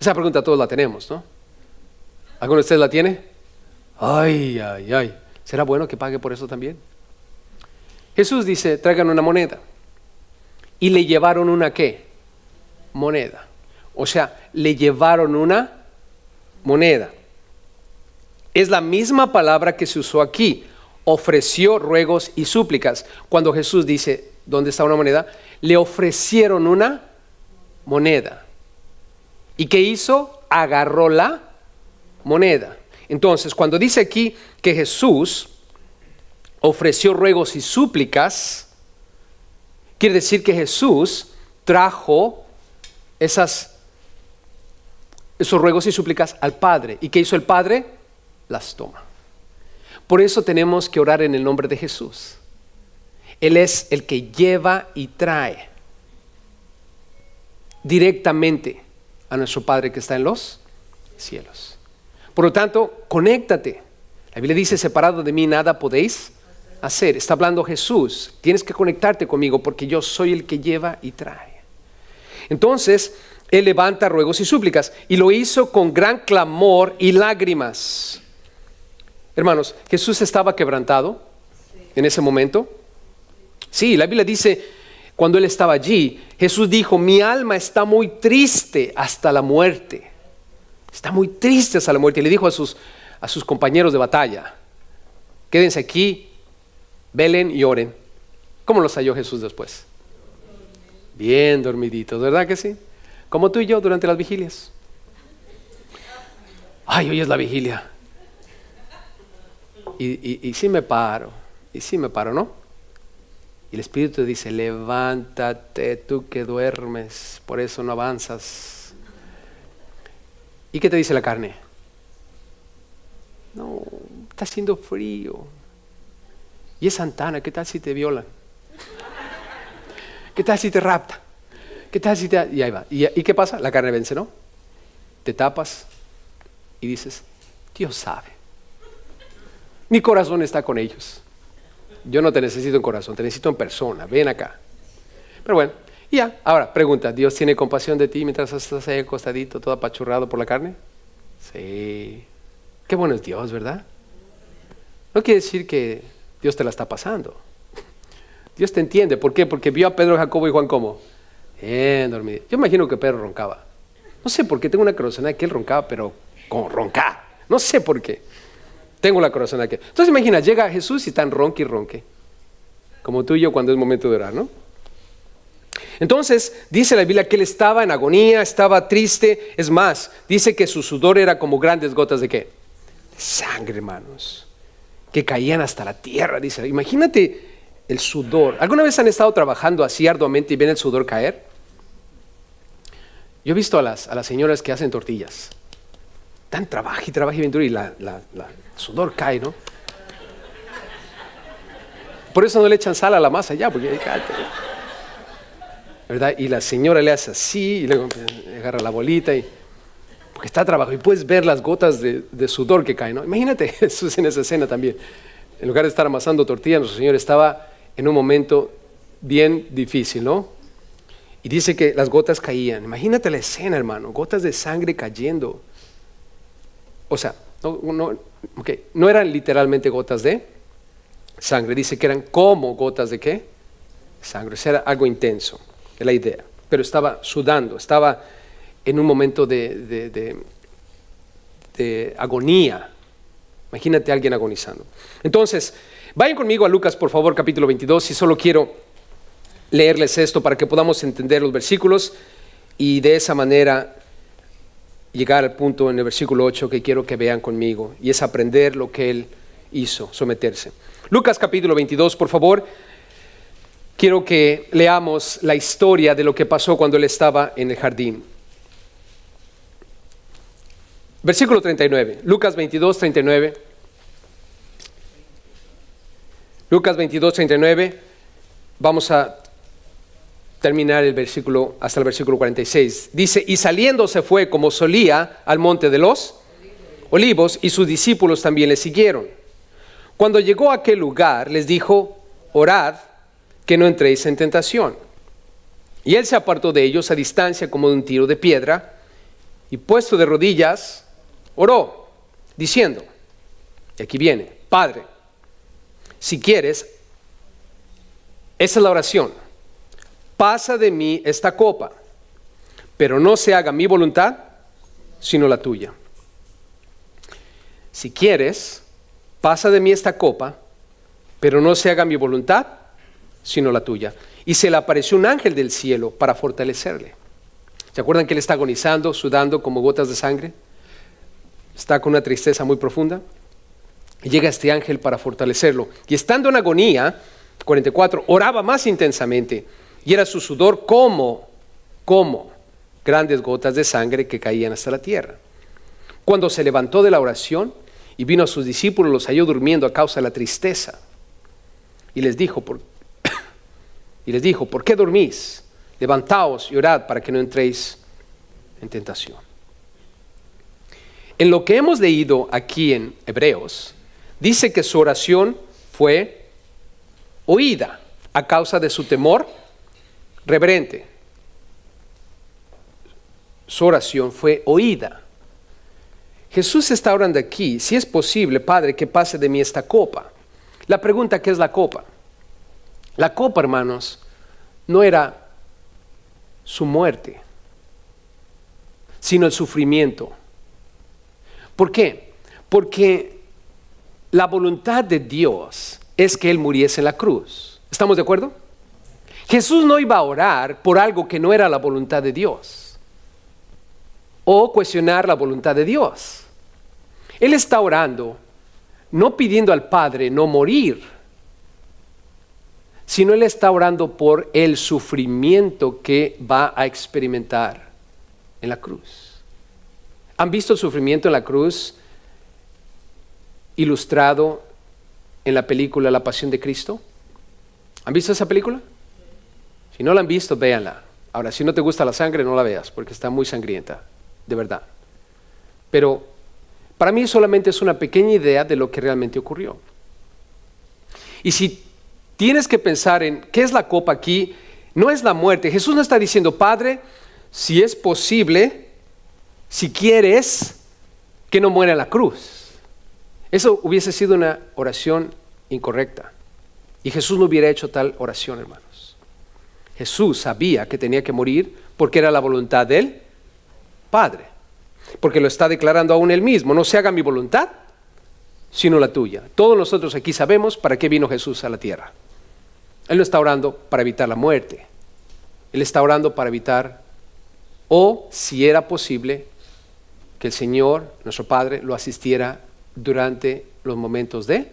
Esa pregunta todos la tenemos, ¿no? ¿Alguno de ustedes la tiene? Ay. ¿Será bueno que pague por eso también? Jesús dice, traigan una moneda. Y le llevaron una ¿qué? Moneda. O sea, le llevaron una moneda. Es la misma palabra que se usó aquí. Ofreció ruegos y súplicas. Cuando Jesús dice, ¿dónde está una moneda? Le ofrecieron una moneda. ¿Y qué hizo? Agarró la moneda. Entonces, cuando dice aquí que Jesús ofreció ruegos y súplicas, quiere decir que Jesús trajo esos ruegos y súplicas al Padre. ¿Y qué hizo el Padre? Las toma. Por eso tenemos que orar en el nombre de Jesús. Él es el que lleva y trae directamente a nuestro Padre que está en los cielos. Por lo tanto, conéctate. La Biblia dice, separado de mí nada podéis hacer. Está hablando Jesús. Tienes que conectarte conmigo porque yo soy el que lleva y trae. Entonces, Él levanta ruegos y súplicas y lo hizo con gran clamor y lágrimas. Hermanos, ¿Jesús estaba quebrantado en ese momento? Sí, la Biblia dice, cuando Él estaba allí, Jesús dijo, mi alma está muy triste hasta la muerte. Está muy triste hasta la muerte. Y le dijo a sus compañeros de batalla, quédense aquí, velen y oren. ¿Cómo los halló Jesús después? Bien dormiditos, ¿verdad que sí? Como tú y yo durante las vigilias. Ay, hoy es la vigilia. Y sí me paro, ¿no? Y el Espíritu dice, levántate tú que duermes, por eso no avanzas. ¿Y qué te dice la carne? está haciendo frío. Y es Santana, ¿qué tal si te violan? ¿Qué tal si te rapta? ¿Qué tal si te...? Y ahí va. ¿Y qué pasa? La carne vence, ¿no? Te tapas y dices, Dios sabe. Mi corazón está con ellos. Yo no te necesito en corazón, te necesito en persona. Ven acá. Pero bueno, y ya. Ahora, pregunta, ¿Dios tiene compasión de ti mientras estás ahí acostadito, todo apachurrado por la carne? Sí. Qué bueno es Dios, ¿verdad? No quiere decir que Dios te la está pasando. Dios te entiende. ¿Por qué? Porque vio a Pedro, Jacobo y Juan como bien dormido. Yo imagino que Pedro roncaba. No sé por qué, tengo una corazonada que él roncaba, pero como roncar. No sé por qué. Tengo la corazonada que... Entonces imagina, llega Jesús y tan ronque y ronque. Como tú y yo cuando es momento de orar, ¿no? Entonces, dice la Biblia que él estaba en agonía, estaba triste. Es más, dice que su sudor era como grandes gotas ¿de qué? De sangre, hermanos. Que caían hasta la tierra, dice. Imagínate el sudor. ¿Alguna vez han estado trabajando así arduamente y ven el sudor caer? Yo he visto a las señoras que hacen tortillas. Dan trabajo y bien duro y el sudor cae, ¿no? Por eso no le echan sal a la masa ya, porque ¿verdad? Y la señora le hace así y luego agarra la bolita y porque está trabajo y puedes ver las gotas de sudor que caen, ¿no? Imagínate Jesús en esa escena también. En lugar de estar amasando tortillas, nuestro Señor estaba en un momento bien difícil, ¿no? Y dice que las gotas caían. Imagínate la escena, hermano, gotas de sangre cayendo. O sea, no eran literalmente gotas de sangre, dice que eran como gotas de ¿qué? Sangre, o sea, era algo intenso, es la idea. Pero estaba sudando, estaba en un momento de agonía. Imagínate a alguien agonizando. Entonces, vayan conmigo a Lucas, por favor, capítulo 22, y solo quiero leerles esto para que podamos entender los versículos y de esa manera llegar al punto en el versículo 8 que quiero que vean conmigo, y es aprender lo que él hizo, someterse. Lucas capítulo 22, por favor. Quiero que leamos la historia de lo que pasó cuando él estaba en el jardín. Versículo 39, Lucas 22, 39. Lucas 22, 39. Vamos a terminar el versículo hasta el versículo 46. Dice, y saliendo se fue como solía al monte de los Olivos, y sus discípulos también le siguieron. Cuando llegó a aquel lugar, les dijo, orad, que no entréis en tentación. Y él se apartó de ellos a distancia como de un tiro de piedra, y puesto de rodillas, oró, diciendo, y aquí viene, Padre, si quieres, esa es la oración, pasa de mí esta copa, pero no se haga mi voluntad, sino la tuya. Si quieres, pasa de mí esta copa, pero no se haga mi voluntad, sino la tuya. Y se le apareció un ángel del cielo para fortalecerle. ¿Se acuerdan que él está agonizando, sudando como gotas de sangre? Está con una tristeza muy profunda. Y llega este ángel para fortalecerlo. Y estando en agonía, 44, oraba más intensamente. Y era su sudor como grandes gotas de sangre que caían hasta la tierra. Cuando se levantó de la oración y vino a sus discípulos, los halló durmiendo a causa de la tristeza. Y les dijo, ¿por qué dormís? Levantaos y orad para que no entréis en tentación. En lo que hemos leído aquí en Hebreos, dice que su oración fue oída a causa de su temor reverente. Su oración fue oída. Jesús está orando aquí, si es posible, Padre, que pase de mí esta copa. La pregunta, ¿qué es la copa? La copa, hermanos, no era su muerte, sino el sufrimiento. ¿Por qué? Porque la voluntad de Dios es que Él muriese en la cruz. ¿Estamos de acuerdo? Jesús no iba a orar por algo que no era la voluntad de Dios o cuestionar la voluntad de Dios. Él está orando, no pidiendo al Padre no morir, sino Él está orando por el sufrimiento que va a experimentar en la cruz. ¿Han visto el sufrimiento en la cruz? ilustrado en la película La Pasión de Cristo? ¿Han visto esa película? Si no la han visto, véanla. Ahora, si no te gusta la sangre, no la veas, porque está muy sangrienta, de verdad. Pero para mí solamente es una pequeña idea de lo que realmente ocurrió. Y si tienes que pensar en qué es la copa aquí, no es la muerte. Jesús no está diciendo, Padre, si es posible, si quieres, que no muera en la cruz. Eso hubiese sido una oración incorrecta. Y Jesús no hubiera hecho tal oración, hermanos. Jesús sabía que tenía que morir porque era la voluntad del Padre. Porque lo está declarando aún él mismo. No se haga mi voluntad, sino la tuya. Todos nosotros aquí sabemos para qué vino Jesús a la tierra. Él no está orando para evitar la muerte. Él está orando para evitar, o si era posible, que el Señor, nuestro Padre, lo asistiera durante los momentos de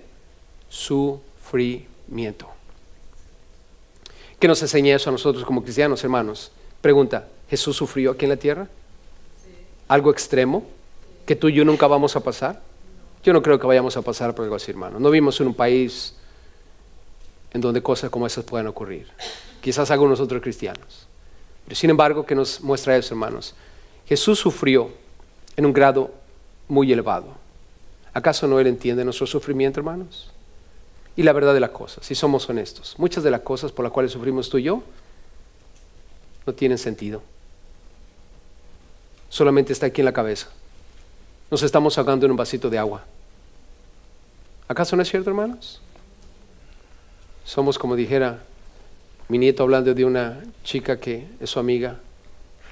sufrimiento. ¿Qué nos enseña eso a nosotros como cristianos, hermanos? Pregunta, ¿Jesús sufrió aquí en la tierra? Sí. ¿Algo extremo que tú y yo nunca vamos a pasar? Yo no creo que vayamos a pasar por algo así, hermano. No vivimos en un país en donde cosas como esas puedan ocurrir. Quizás algunos otros cristianos. Pero sin embargo, ¿qué nos muestra eso, hermanos? Jesús sufrió en un grado muy elevado. ¿Acaso no Él entiende nuestro sufrimiento, hermanos? Y la verdad de la cosa, si somos honestos, muchas de las cosas por las cuales sufrimos tú y yo no tienen sentido. Solamente está aquí en la cabeza. Nos estamos ahogando en un vasito de agua. ¿Acaso no es cierto, hermanos? Somos, como dijera mi nieto hablando de una chica que es su amiga,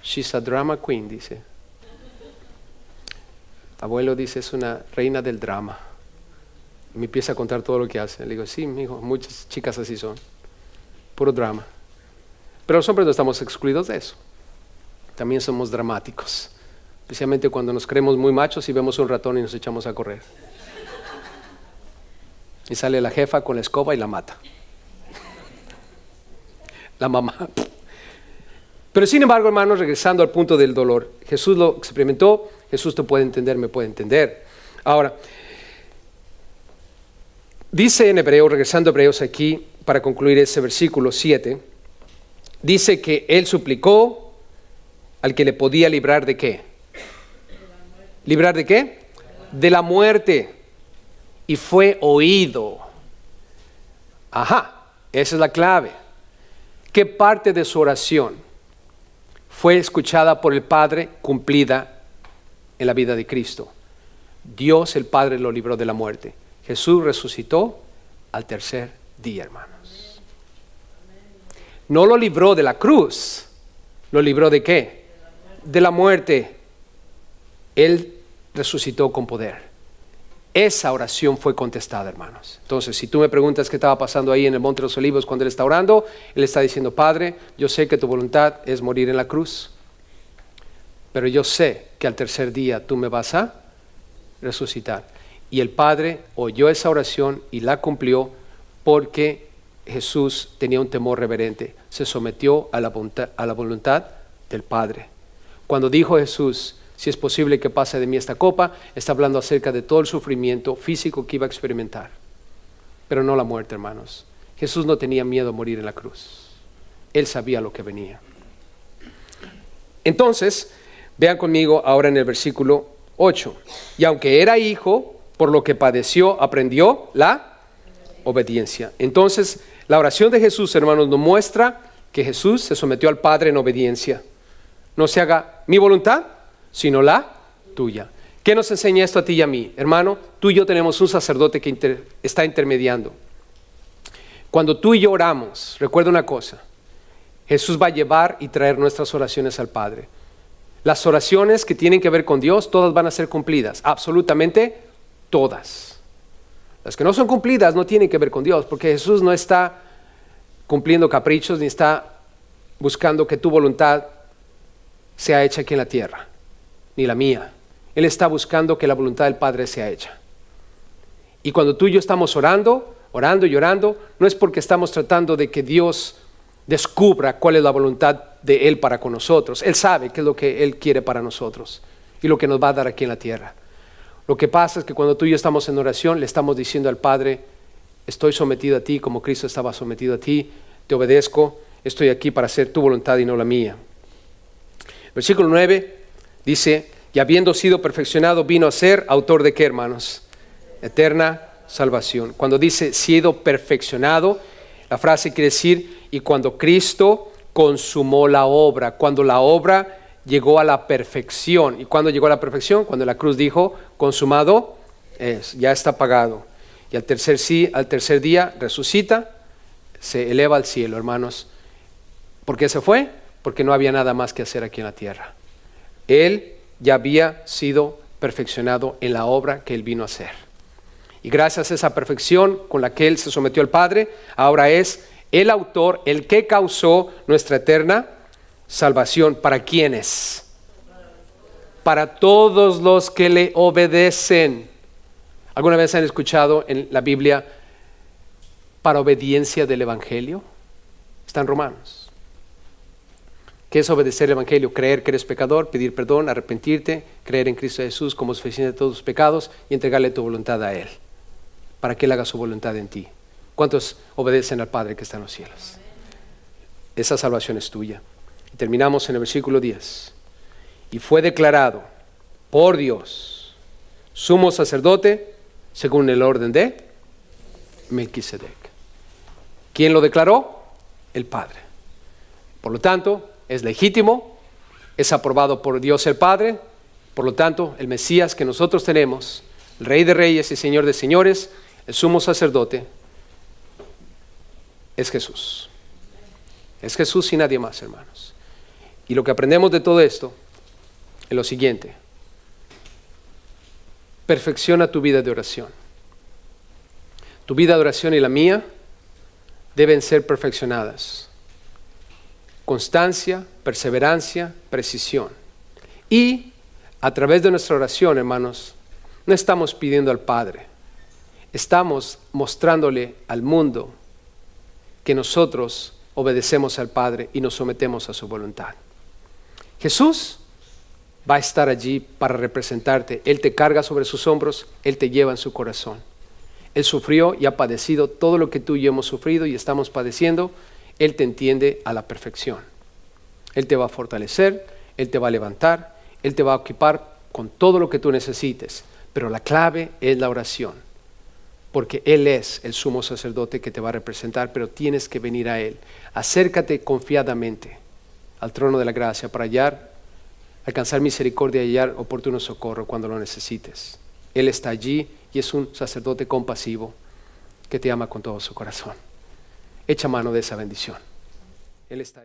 she's a drama queen, dice. Abuelo dice, es una reina del drama. Y me empieza a contar todo lo que hace. Le digo, sí, mijo, muchas chicas así son. Puro drama. Pero los hombres no estamos excluidos de eso. También somos dramáticos. Especialmente cuando nos creemos muy machos y vemos un ratón y nos echamos a correr. Y sale la jefa con la escoba y la mata. La mamá. Pero sin embargo, hermanos, regresando al punto del dolor, Jesús lo experimentó, Jesús te puede entender, me puede entender. Ahora, dice en Hebreos, regresando a Hebreos aquí, para concluir ese versículo 7, dice que Él suplicó al que le podía librar de ¿qué? ¿Librar de qué? De la muerte. Y fue oído. Ajá, esa es la clave. ¿Qué parte de su oración fue escuchada por el Padre, cumplida en la vida de Cristo? Dios el Padre lo libró de la muerte. Jesús resucitó al tercer día, hermanos. No lo libró de la cruz. ¿Lo libró de qué? De la muerte. Él resucitó con poder. Esa oración fue contestada, hermanos. Entonces, si tú me preguntas qué estaba pasando ahí en el Monte de los Olivos cuando Él está orando, Él está diciendo, Padre, yo sé que tu voluntad es morir en la cruz, pero yo sé que al tercer día tú me vas a resucitar. Y el Padre oyó esa oración y la cumplió porque Jesús tenía un temor reverente. Se sometió a la voluntad del Padre. Cuando dijo Jesús, si es posible que pase de mí esta copa, está hablando acerca de todo el sufrimiento físico que iba a experimentar. Pero no la muerte, hermanos. Jesús no tenía miedo a morir en la cruz. Él sabía lo que venía. Entonces, vean conmigo ahora en el versículo 8. Y aunque era hijo, por lo que padeció, aprendió la obediencia. Entonces, la oración de Jesús, hermanos, nos muestra que Jesús se sometió al Padre en obediencia. No se haga mi voluntad, sino la tuya. ¿Qué nos enseña esto a ti y a mí? Hermano, tú y yo tenemos un sacerdote que está intermediando. Cuando tú y yo oramos, recuerda una cosa, Jesús va a llevar y traer nuestras oraciones al Padre. Las oraciones que tienen que ver con Dios, todas van a ser cumplidas, absolutamente todas. Las que no son cumplidas no tienen que ver con Dios, porque Jesús no está cumpliendo caprichos ni está buscando que tu voluntad sea hecha aquí en la tierra, ni la mía. Él está buscando que la voluntad del Padre sea hecha. Y cuando tú y yo estamos orando y orando, no es porque estamos tratando de que Dios descubra cuál es la voluntad de Él para con nosotros. Él sabe qué es lo que Él quiere para nosotros y lo que nos va a dar aquí en la tierra. Lo que pasa es que cuando tú y yo estamos en oración, le estamos diciendo al Padre, estoy sometido a ti como Cristo estaba sometido a ti, te obedezco, estoy aquí para hacer tu voluntad y no la mía. Versículo 9 dice, y habiendo sido perfeccionado, vino a ser autor de ¿qué, hermanos? Eterna salvación. Cuando dice sido perfeccionado, la frase quiere decir, y cuando Cristo consumó la obra, cuando la obra llegó a la perfección. ¿Y cuándo llegó a la perfección? Cuando la cruz dijo, consumado es, ya está pagado. Y al tercer día resucita, se eleva al cielo, hermanos. ¿Por qué se fue? Porque no había nada más que hacer aquí en la tierra. Él ya había sido perfeccionado en la obra que Él vino a hacer. Y gracias a esa perfección con la que Él se sometió al Padre, ahora es el autor, el que causó nuestra eterna salvación. ¿Para quiénes? Para todos los que le obedecen. ¿Alguna vez han escuchado en la Biblia para obediencia del Evangelio? Está en Romanos. ¿Qué es obedecer el Evangelio? Creer que eres pecador, pedir perdón, arrepentirte, creer en Cristo Jesús como suficiente de todos tus pecados y entregarle tu voluntad a Él, para que Él haga su voluntad en ti. ¿Cuántos obedecen al Padre que está en los cielos? Esa salvación es tuya. Y terminamos en el versículo 10. Y fue declarado por Dios sumo sacerdote según el orden de Melquisedec. ¿Quién lo declaró? El Padre. Por lo tanto, es legítimo, es aprobado por Dios el Padre. Por lo tanto, el Mesías que nosotros tenemos, el Rey de Reyes y Señor de Señores, el sumo sacerdote, es Jesús. Es Jesús y nadie más, hermanos. Y lo que aprendemos de todo esto es lo siguiente. Perfecciona tu vida de oración. Tu vida de oración y la mía deben ser perfeccionadas. Constancia, perseverancia, precisión. Y a través de nuestra oración, hermanos, no estamos pidiendo al Padre. Estamos mostrándole al mundo que nosotros obedecemos al Padre y nos sometemos a su voluntad. Jesús va a estar allí para representarte. Él te carga sobre sus hombros, Él te lleva en su corazón. Él sufrió y ha padecido todo lo que tú y yo hemos sufrido y estamos padeciendo. Él te entiende a la perfección. Él te va a fortalecer, Él te va a levantar, Él te va a equipar con todo lo que tú necesites. Pero la clave es la oración, porque Él es el sumo sacerdote que te va a representar, pero tienes que venir a Él. Acércate confiadamente al trono de la gracia para alcanzar misericordia y hallar oportuno socorro cuando lo necesites. Él está allí y es un sacerdote compasivo que te ama con todo su corazón. Echa mano de esa bendición. Él está ahí.